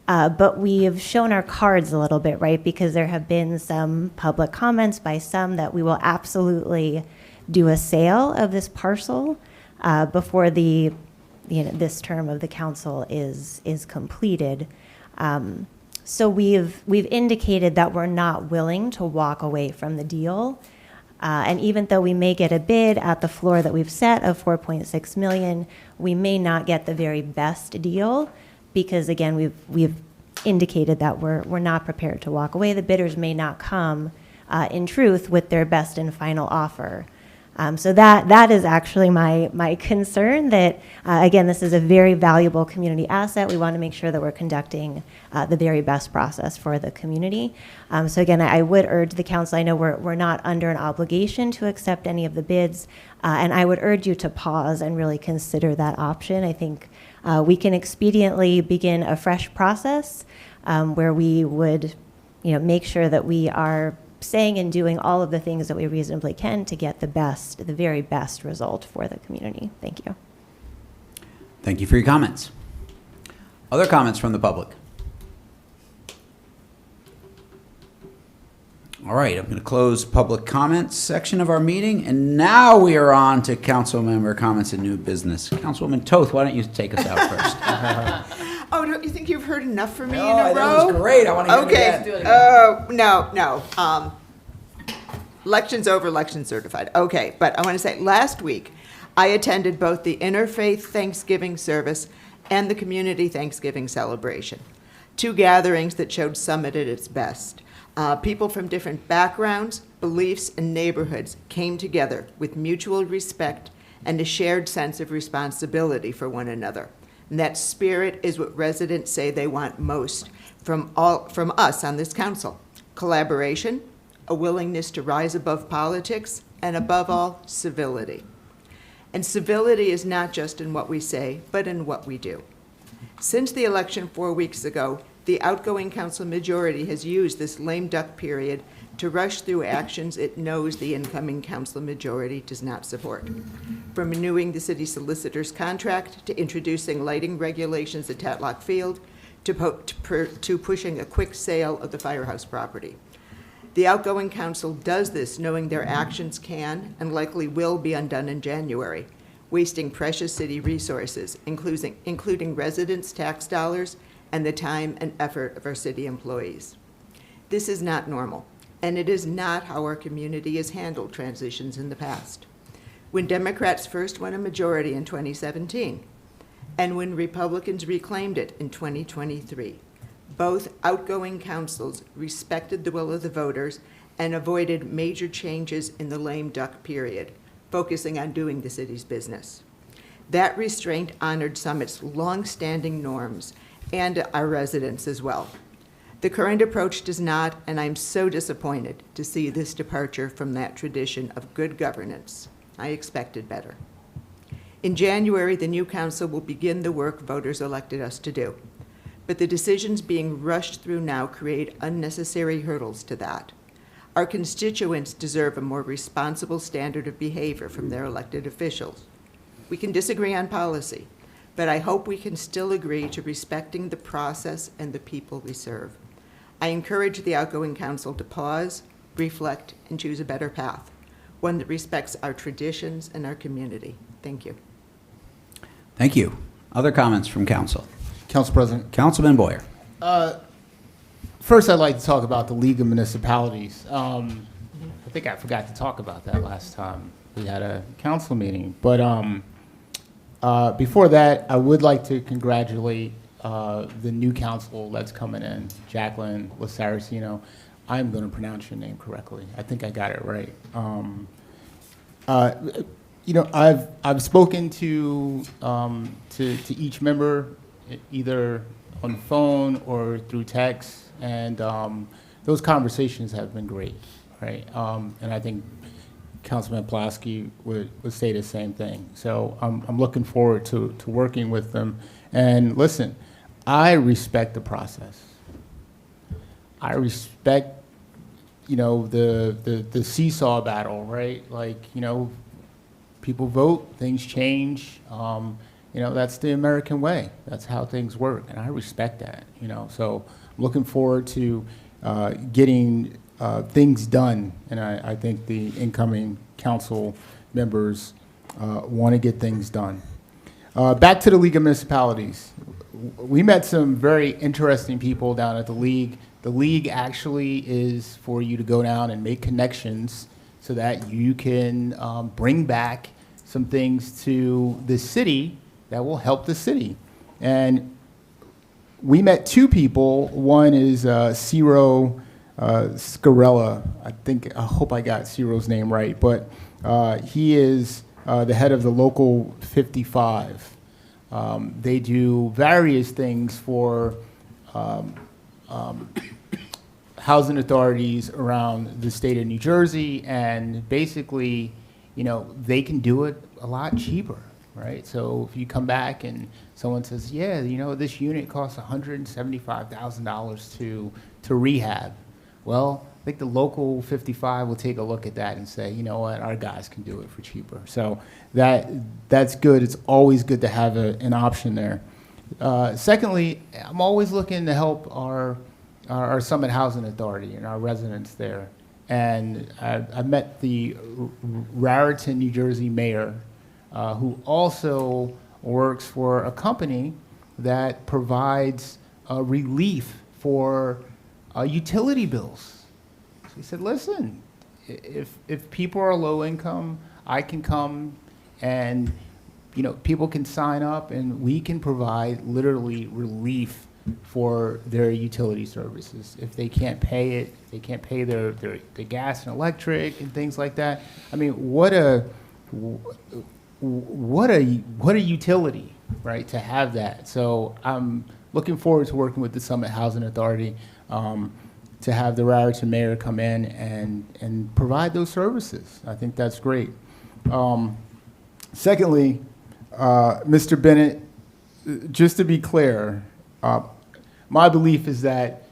But we have shown our cards a little bit, right, because there have been some public comments by some that we will absolutely do a sale of this parcel before the this term of the council is completed. So we've indicated that we're not willing to walk away from the deal. And even though we may get a bid at the floor that we've set of 4.6 million, we may not get the very best deal because, again, we've indicated that we're not prepared to walk away. The bidders may not come, in truth, with their best and final offer. So that is actually my concern that, again, this is a very valuable community asset. We want to make sure that we're conducting the very best process for the community. So again, I would urge the council, I know we're not under an obligation to accept any of the bids, and I would urge you to pause and really consider that option. I think we can expediently begin a fresh process where we would make sure that we are saying and doing all of the things that we reasonably can to get the very best result for the community. Thank you. Thank you for your comments. Other comments from the public? All right, I'm going to close public comments section of our meeting, and now we are on to council member comments and new business. Councilwoman Toth, why don't you take us out first? Oh, don't you think you've heard enough from me in a Oh, row? that was great. I want to hear it again. Okay. Oh, no. Election's over, election certified. Okay, but I want to say, last week, I attended both the Interfaith Thanksgiving service and the Community Thanksgiving celebration, two gatherings that showed Summit at its best. People from different backgrounds, beliefs, and neighborhoods came together with mutual respect and a shared sense of responsibility for one another. And that spirit is what residents say they want most from us on this council. Collaboration, a willingness to rise above politics, and above all, civility. And civility is not just in what we say, but in what we do. Since the election 4 weeks ago, the outgoing council majority has used this lame duck period to rush through actions it knows the incoming council majority does not support. From renewing the city solicitor's contract, to introducing lighting regulations at Tatlock Field, to pushing a quick sale of the firehouse property. The outgoing council does this knowing their actions can and likely will be undone in January, wasting precious city resources, including residents' tax dollars and the time and effort of our city employees. This is not normal, and it is not how our community has handled transitions in the past. When Democrats first won a majority in 2017, and when Republicans reclaimed it in 2023, both outgoing councils respected the will of the voters and avoided major changes in the lame duck period, focusing on doing the city's business. That restraint honored Summit's long-standing norms and our residents as well. The current approach does not, and I'm so disappointed to see this departure from that tradition of good governance. I expected better. In January, the new council will begin the work voters elected us to do. But the decisions being rushed through now create unnecessary hurdles to that. Our constituents deserve a more responsible standard of behavior from their elected officials. We can disagree on policy, but I hope we can still agree to respecting the process and the people we serve. I encourage the outgoing council to pause, reflect, and choose a better path, one that respects our traditions and our community. Thank you. Thank you. Other comments from council? Council President. Councilman Boyer. First, I'd like to talk about the League of Municipalities. I think I forgot to talk about that last time we had a council meeting. But before that, I would like to congratulate the new council that's coming in, Jacqueline Lasaracino. I'm going to pronounce your name correctly. I think I got it right. I've spoken to each member, either on the phone or through text, and those conversations have been great, right? And I think Councilman Pulaski would say the same thing. So I'm looking forward to working with them. And listen, I respect the process. I respect, the seesaw battle, right? Like, people vote, things change. That's the American way. That's how things work, and I respect that. So I'm looking forward to getting things done, and I think the incoming council members want to get things done. Back to the League of Municipalities. We met some very interesting people down at the League. The League actually is for you to go down and make connections so that you can bring back some things to the city that will help the city. And we met two people. One is Ciro Scarella. I hope I got Ciro's name right, but he is the head of the Local 55. They do various things for housing authorities around the state of New Jersey, and basically, they can do it a lot cheaper, right? So if you come back and someone says, yeah, this unit costs $175,000 to rehab, well, I think the Local 55 will take a look at that and say, you know what, our guys can do it for cheaper. So that's good. It's always good to have an option there. Secondly, I'm always looking to help our Summit Housing Authority and our residents there. And I met the Raritan, New Jersey mayor, who also works for a company that provides relief for utility bills. So he said, listen, if people are low income, I can come and people can sign up and we can provide literally relief for their utility services. If they can't pay it, if they can't pay their gas and electric and things like that. I mean, what a utility, right, to have that. So I'm looking forward to working with the Summit Housing Authority to have the Raritan mayor come in and provide those services. I think that's great. Secondly, Mr. Bennett, just to be clear, my belief is that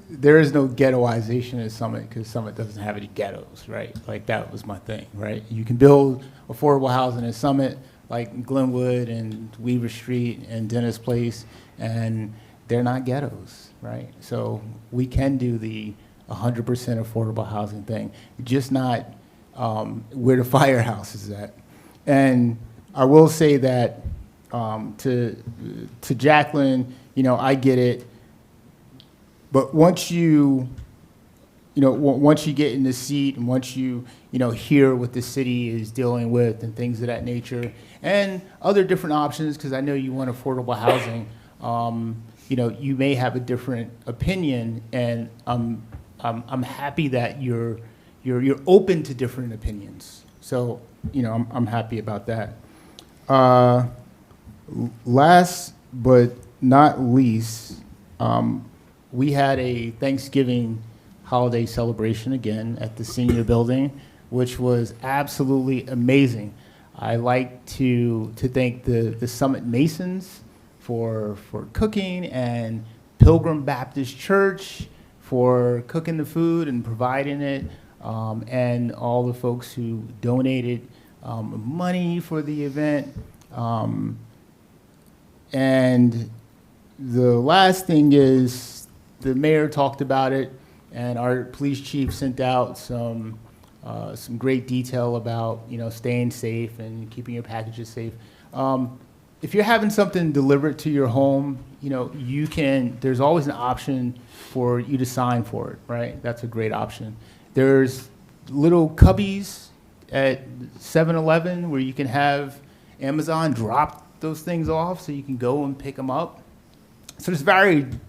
there is no ghettoization at Summit because Summit doesn't have any ghettos, right? Like that was my thing, right? You can build affordable housing at Summit, like Glenwood and Weaver Street and Dennis Place, and they're not ghettos, right? So we can do the 100% affordable housing thing, just not where the firehouse is at. And I will say that to Jacqueline, I get it, but once you get in the seat and once you hear what the city is dealing with and things of that nature and other different options, because I know you want affordable housing, you may have a different opinion, and I'm happy that you're open to different opinions. So I'm happy about that. Last but not least, we had a Thanksgiving holiday celebration again at the senior building, which was absolutely amazing. I like to thank the Summit Masons for cooking, and Pilgrim Baptist Church for cooking the food and providing it, and all the folks who donated money for the event. And the last thing is the mayor talked about it, and our police chief sent out some great detail about staying safe and keeping your packages safe. If you're having something delivered to your home, there's always an option for you to sign for it, right? That's a great option. There's little cubbies at 7-Eleven where you can have Amazon drop those things off so you can go and pick them up. So there's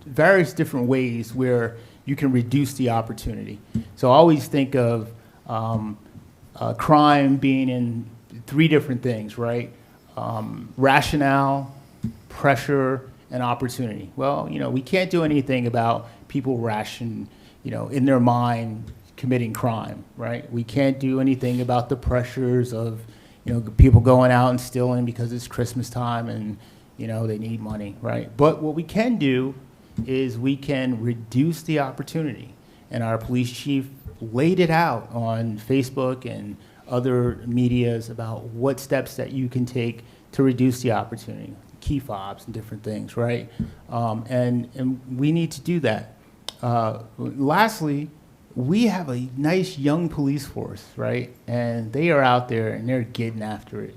various different ways where you can reduce the opportunity. So I always think of crime being in three different things, right? Rationale, pressure, and opportunity. Well, we can't do anything about people in their mind committing crime, right? We can't do anything about the pressures of, people going out and stealing because it's Christmas time and, they need money, right? But what we can do is we can reduce the opportunity. And our police chief laid it out on Facebook and other medias about what steps that you can take to reduce the opportunity, key fobs and different things, right? And we need to do that. Lastly, we have a nice young police force, right? And they are out there and they're getting after it,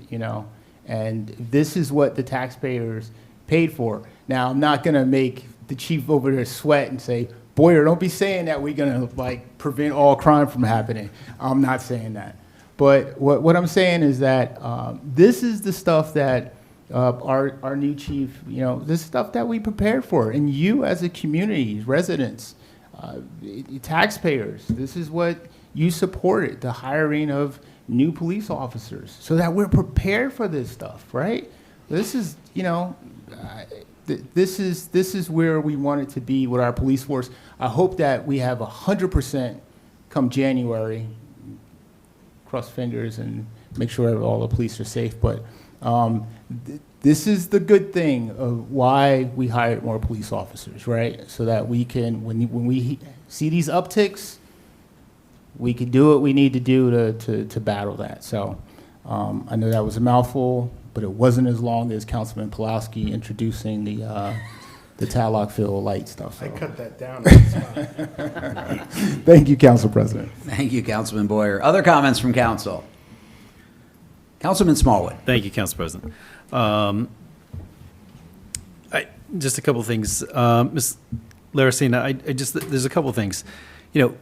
And this is what the taxpayers paid for. Now, I'm not going to make the chief over there sweat and say, Boyer, don't be saying that we're going to like prevent all crime from happening. I'm not saying that. But what I'm saying is that this is the stuff that our new chief, this stuff that we prepared for. And you as a community, residents, taxpayers, this is what you supported, the hiring of new police officers, so that we're prepared for this stuff, right? This is, this is where we want it to be with our police force. I hope that we have 100% come January. Cross fingers and make sure all the police are safe. But this is the good thing of why we hired more police officers, right? So that we can, when we see these upticks, we can do what we need to do to battle that. So I know that was a mouthful, but it wasn't as long as Councilman Pulaski introducing the Tallockville light stuff. So. I cut that down. Thank you, Council President. Thank you, Councilman Boyer. Other comments from council? Councilman Smallwood. Thank you, Council President. Just a couple things. Ms. Laricina, there's a couple things.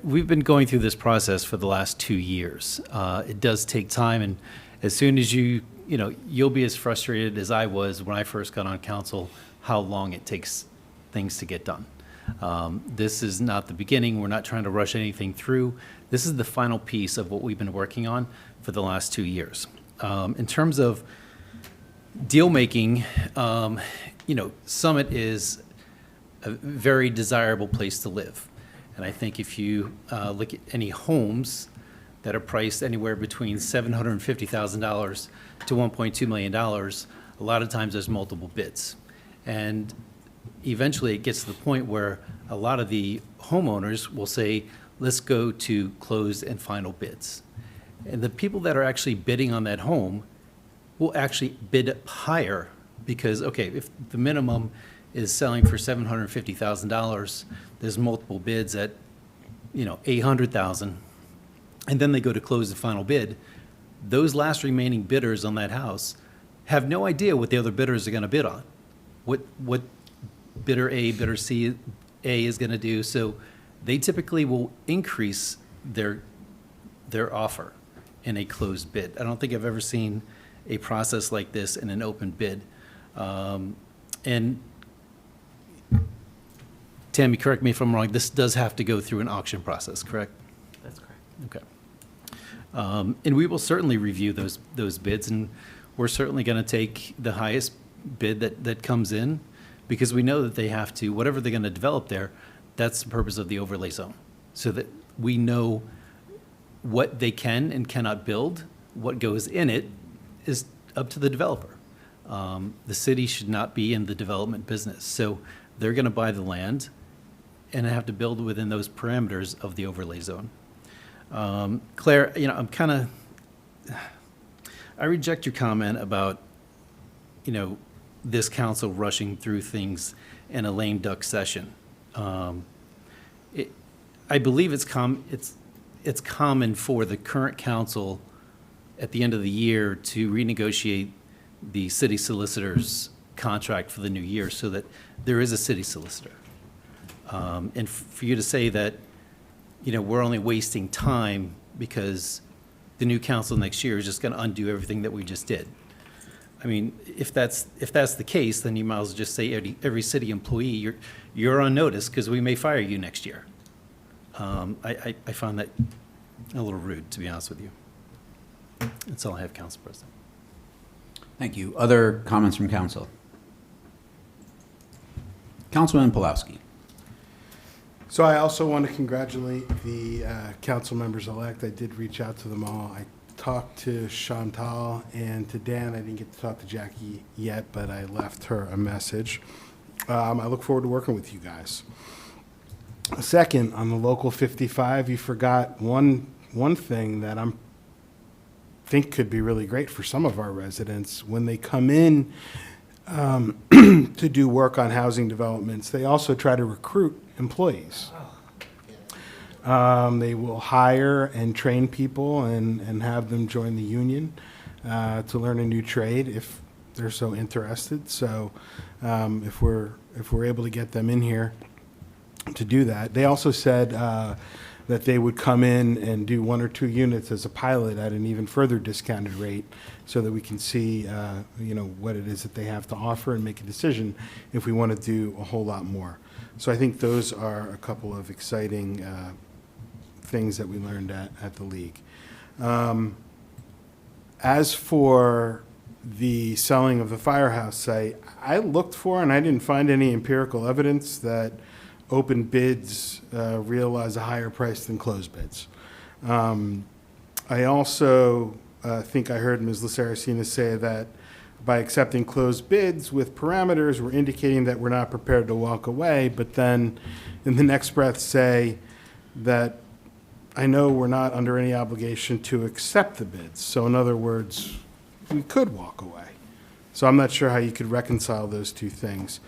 We've been going through this process for the last 2 years. It does take time, and as soon as you'll be as frustrated as I was when I first got on council, how long it takes things to get done. This is not the beginning. We're not trying to rush anything through. This is the final piece of what we've been working on for the last 2 years. In terms of deal making, Summit is a very desirable place to live. And I think if you look at any homes that are priced anywhere between $750,000 to $1.2 million, a lot of times there's multiple bids. And eventually it gets to the point where a lot of the homeowners will say, let's go to closed and final bids. And the people that are actually bidding on that home will actually bid higher because, okay, if the minimum is selling for $750,000, there's multiple bids at, $800,000, and then they go to close the final bid. Those last remaining bidders on that house have no idea what the other bidders are going to bid on, what bidder A, bidder C, A is going to do. So they typically will increase their offer in a closed bid. I don't think I've ever seen a process like this in an open bid. And Tammy, correct me if I'm wrong, this does have to go through an auction process, correct? That's correct. Okay. And we will certainly review those bids, and we're certainly going to take the highest bid that comes in, because we know that they have to, whatever they're going to develop there, that's the purpose of the overlay zone, so that we know what they can and cannot build. What goes in it is up to the developer. The city should not be in the development business, so they're going to buy the land and have to build within those parameters of the overlay zone. Claire, I reject your comment about, this council rushing through things in a lame duck session. I believe it's common for the current council at the end of the year to renegotiate the city solicitor's contract for the new year so that there is a city solicitor. And for you to say that, we're only wasting time because the new council next year is just going to undo everything that we just did. I mean, if that's the case, then you might as well just say every city employee, you're on notice because we may fire you next year. I find that a little rude, to be honest with you. That's all I have, Council President. Thank you. Other comments from council? Councilman Pulaski. So I also want to congratulate the council members-elect. I did reach out to them all. I talked to Chantal and to Dan. I didn't get to talk to Jackie yet, but I left her a message. I look forward to working with you guys. Second, on the Local 55, you forgot one thing that I think could be really great for some of our residents. When they come in to do work on housing developments, they also try to recruit employees. They will hire and train people and have them join the union. to learn a new trade if they're so interested. So if we're able to get them in here to do that. They also said that they would come in and do 1 or 2 units as a pilot at an even further discounted rate so that we can see, what it is that they have to offer and make a decision if we want to do a whole lot more. So I think those are a couple of exciting things that we learned at the league. As for the selling of the firehouse site, I looked for and I didn't find any empirical evidence that open bids realize a higher price than closed bids. I also think I heard Ms. Laceracina say that by accepting closed bids with parameters, we're indicating that we're not prepared to walk away, but then in the next breath say that I know we're not under any obligation to accept the bids. So in other words, we could walk away. So I'm not sure how you could reconcile those two things.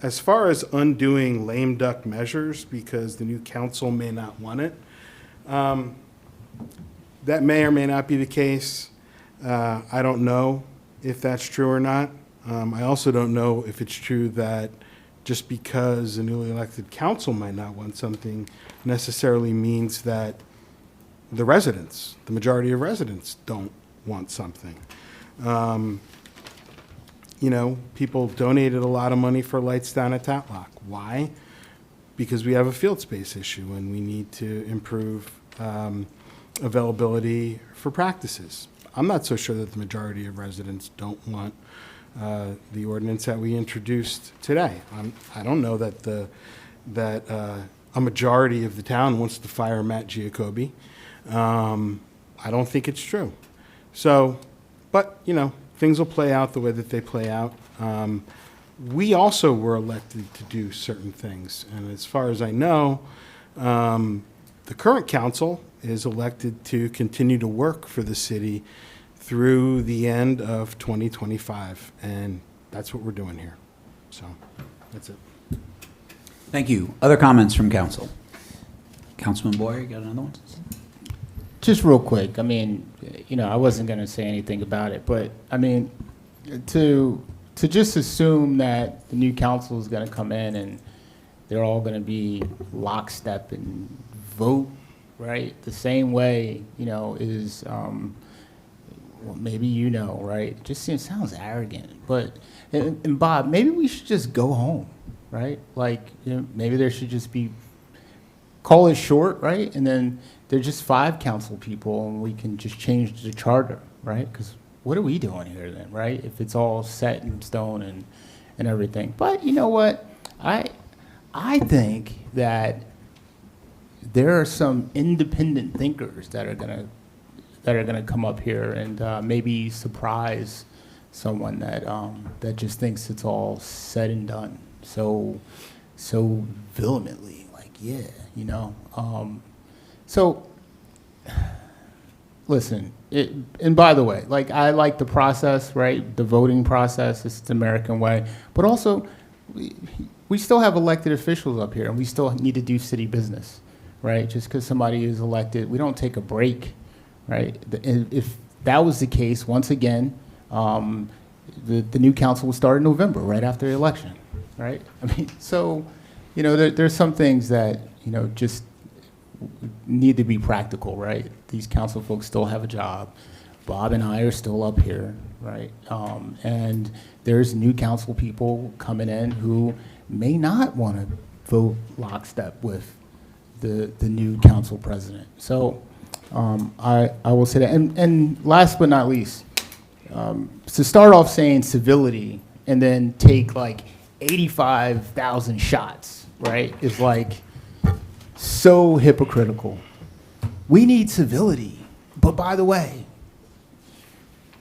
As far as undoing lame duck measures because the new council may not want it, that may or may not be the case. I don't know if that's true or not. I also don't know if it's true that just because a newly elected council might not want something necessarily means that the residents, the majority of residents, don't want something. People donated a lot of money for lights down at Tatlock. Why? Because we have a field space issue and we need to improve availability for practices. I'm not so sure that the majority of residents don't want the ordinance that we introduced today. I don't know that a majority of the town wants to fire Matt Giacobbe. I don't think it's true. So, but, things will play out the way that they play out. We also were elected to do certain things. And as far as I know, the current council is elected to continue to work for the city through the end of 2025. And that's what we're doing here. So that's it. Thank you. Other comments from council? Councilman Boyer, you got another one? Just real quick, I wasn't going to say anything about it, but to just assume that the new council is going to come in and they're all going to be lockstep and vote, right? The same way, is, maybe right? It just sounds arrogant. But, and Bob, maybe we should just go home, right? Maybe there should just be, call it short, right? And then there's just 5 council people and we can just change the charter, right? Because what are we doing here then, right? If it's all set in stone and everything. But you know what? I think that there are some independent thinkers that are gonna come up here and maybe surprise someone that just thinks it's all said and done so vehemently, So, listen, and by the way, I like the process, right? The voting process, it's the American way. But also, we still have elected officials up here, and we still need to do city business, right? Just because somebody is elected, we don't take a break, right? If that was the case, once again, the new council will start in November, right after the election, right? There's some things that, just need to be practical, right? These council folks still have a job. Bob and I are still up here, right? And there's new council people coming in who may not want to vote lockstep with the new council president. So I will say that. And last but not least, to start off saying civility and then take 85,000 shots, right, is so hypocritical. We need civility. But by the way,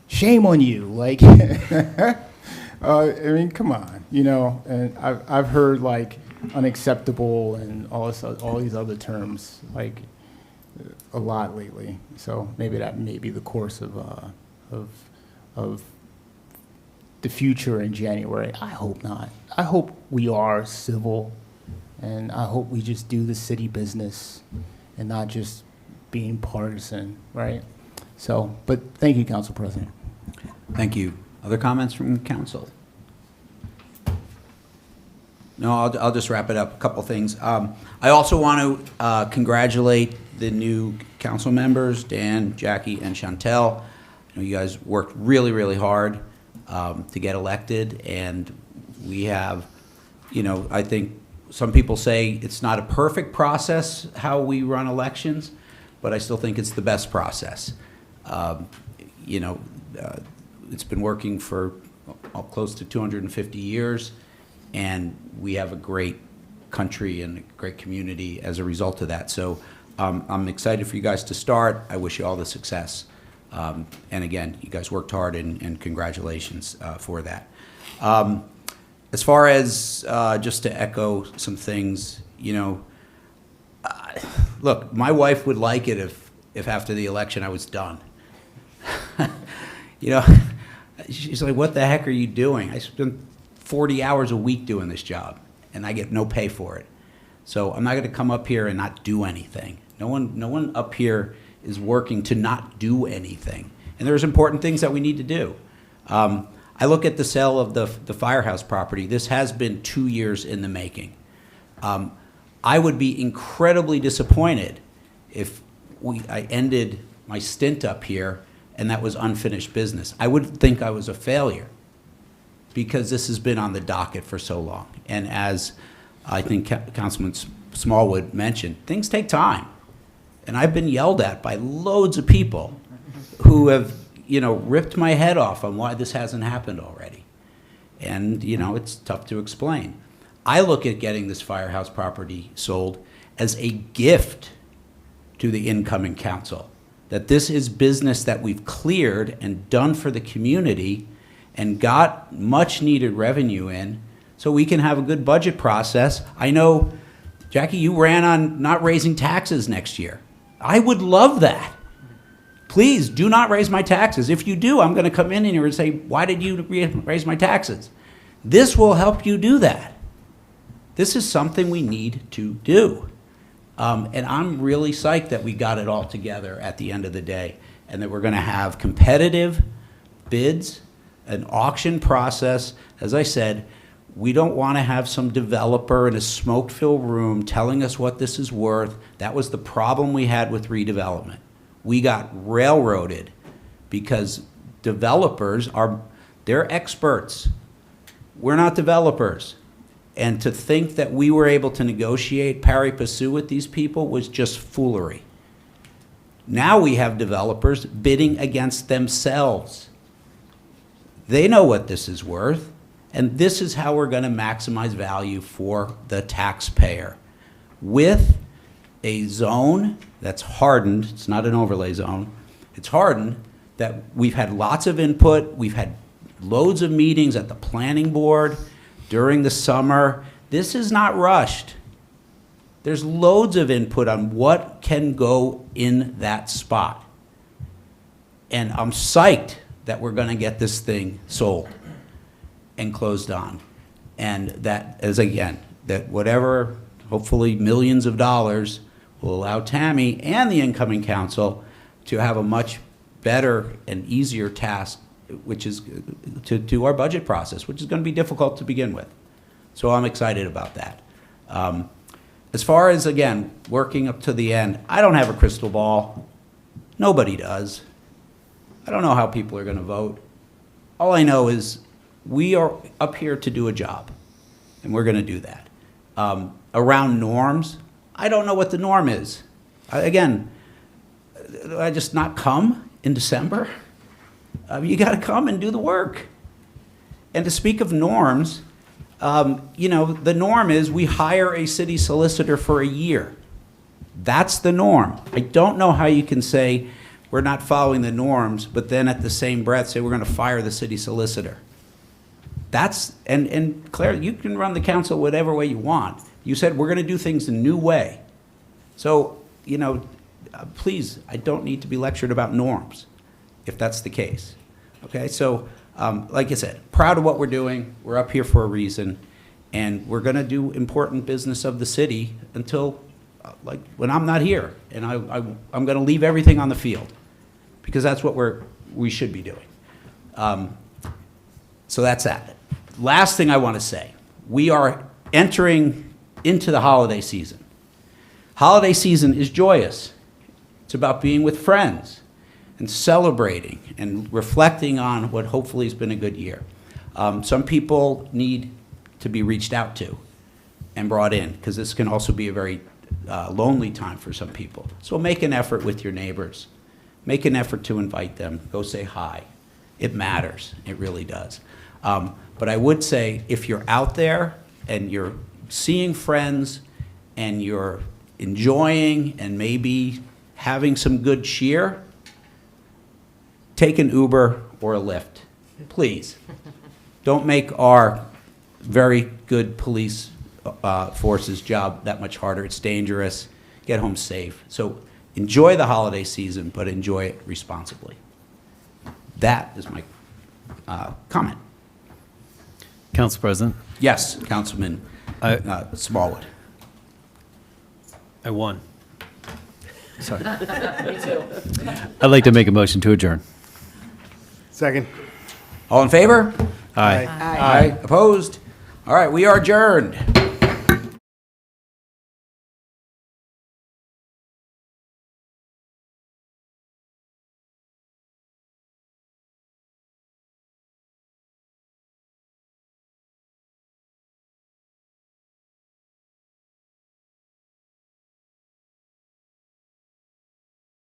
shame on you. Come on, and I've heard unacceptable and all these other terms a lot lately. So maybe that may be the course of the future in January. I hope not. I hope we are civil. And I hope we just do the city business and not just being partisan, right? So, but thank you, Council President. Thank you. Other comments from council? No, I'll just wrap it up. A couple things. I also want to congratulate the new council members, Dan, Jackie, and Chantel. You know, you guys worked really, really hard to get elected, and we have, you know, I think some people say it's not a perfect process how we run elections, but I still think it's the best process. You know, it's been working for close to 250 years, and we have a great country and a great community as a result of that. So I'm excited for you guys to start. I wish you all the success. And again, you guys worked hard, and congratulations for that. As far as just to echo some things, you know, look, my wife would like it if after the election I was done. You know, she's like, what the heck are you doing? I spend 40 hours a week doing this job, and I get no pay for it. So I'm not going to come up here and not do anything. No one up here is working to not do anything. And there's important things that we need to do. I look at the sale of the firehouse property. This has been 2 years in the making. I would be incredibly disappointed if I ended my stint up here and that was unfinished business. I would think I was a failure because this has been on the docket for so long. And as I think Councilman Smallwood mentioned, things take time. And I've been yelled at by loads of people who have, you know, ripped my head off on why this hasn't happened already. And, you know, it's tough to explain. I look at getting this firehouse property sold as a gift to the incoming council, that this is business that we've cleared and done for the community and got much needed revenue in so we can have a good budget process. I know, Jackie, you ran on not raising taxes next year. I would love that. Please do not raise my taxes. If you do, I'm going to come in here and say, why did you raise my taxes? This will help you do that. This is something we need to do. And I'm really psyched that we got it all together at the end of the day, and that we're going to have competitive bids, an auction process. As I said, we don't want to have some developer in a smoke-filled room telling us what this is worth. That was the problem we had with redevelopment. We got railroaded because developers they're experts. We're not developers. And to think that we were able to negotiate pari passu with these people was just foolery. Now we have developers bidding against themselves. They know what this is worth, and this is how we're going to maximize value for the taxpayer. With a zone that's hardened, it's not an overlay zone, it's hardened, that we've had lots of input, we've had loads of meetings at the planning board during the summer. This is not rushed. There's loads of input on what can go in that spot. And I'm psyched that we're going to get this thing sold and closed on. And that is, again, that whatever, hopefully millions of dollars, will allow Tammy and the incoming council to have a much better and easier task, which is to do our budget process, which is going to be difficult to begin with. So I'm excited about that. As far as, again, working up to the end, I don't have a crystal ball. Nobody does. I don't know how people are going to vote. All I know is we are up here to do a job, and we're going to do that. Around norms, I don't know what the norm is. Again, I just not come in December? You got to come and do the work. And to speak of norms, you know, the norm is we hire a city solicitor for a year. That's the norm. I don't know how you can say we're not following the norms, but then at the same breath say we're going to fire the city solicitor. That's, and Claire, you can run the council whatever way you want. You said we're going to do things a new way. So, you know, please, I don't need to be lectured about norms, if that's the case. Okay, so like I said, proud of what we're doing. We're up here for a reason, and we're going to do important business of the city until, like, when I'm not here, and I'm going to leave everything on the field. because that's what we should be doing. So that's that. Last thing I want to say, we are entering into the holiday season. Holiday season is joyous. It's about being with friends and celebrating and reflecting on what hopefully has been a good year. Some people need to be reached out to and brought in, because this can also be a very lonely time for some people. So make an effort with your neighbors. Make an effort to invite them. Go say hi. It matters. It really does. But I would say, if you're out there and you're seeing friends and you're enjoying and maybe having some good cheer, take an Uber or a Lyft, please. Don't make our very good police force's job that much harder. It's dangerous. Get home safe. So enjoy the holiday season, but enjoy it responsibly. That is my comment. Council President, Yes, Councilman Smallwood. I won. Sorry. I'd like to make a motion to adjourn. Second. All in favor? Aye. Aye. Opposed? All right, we are adjourned.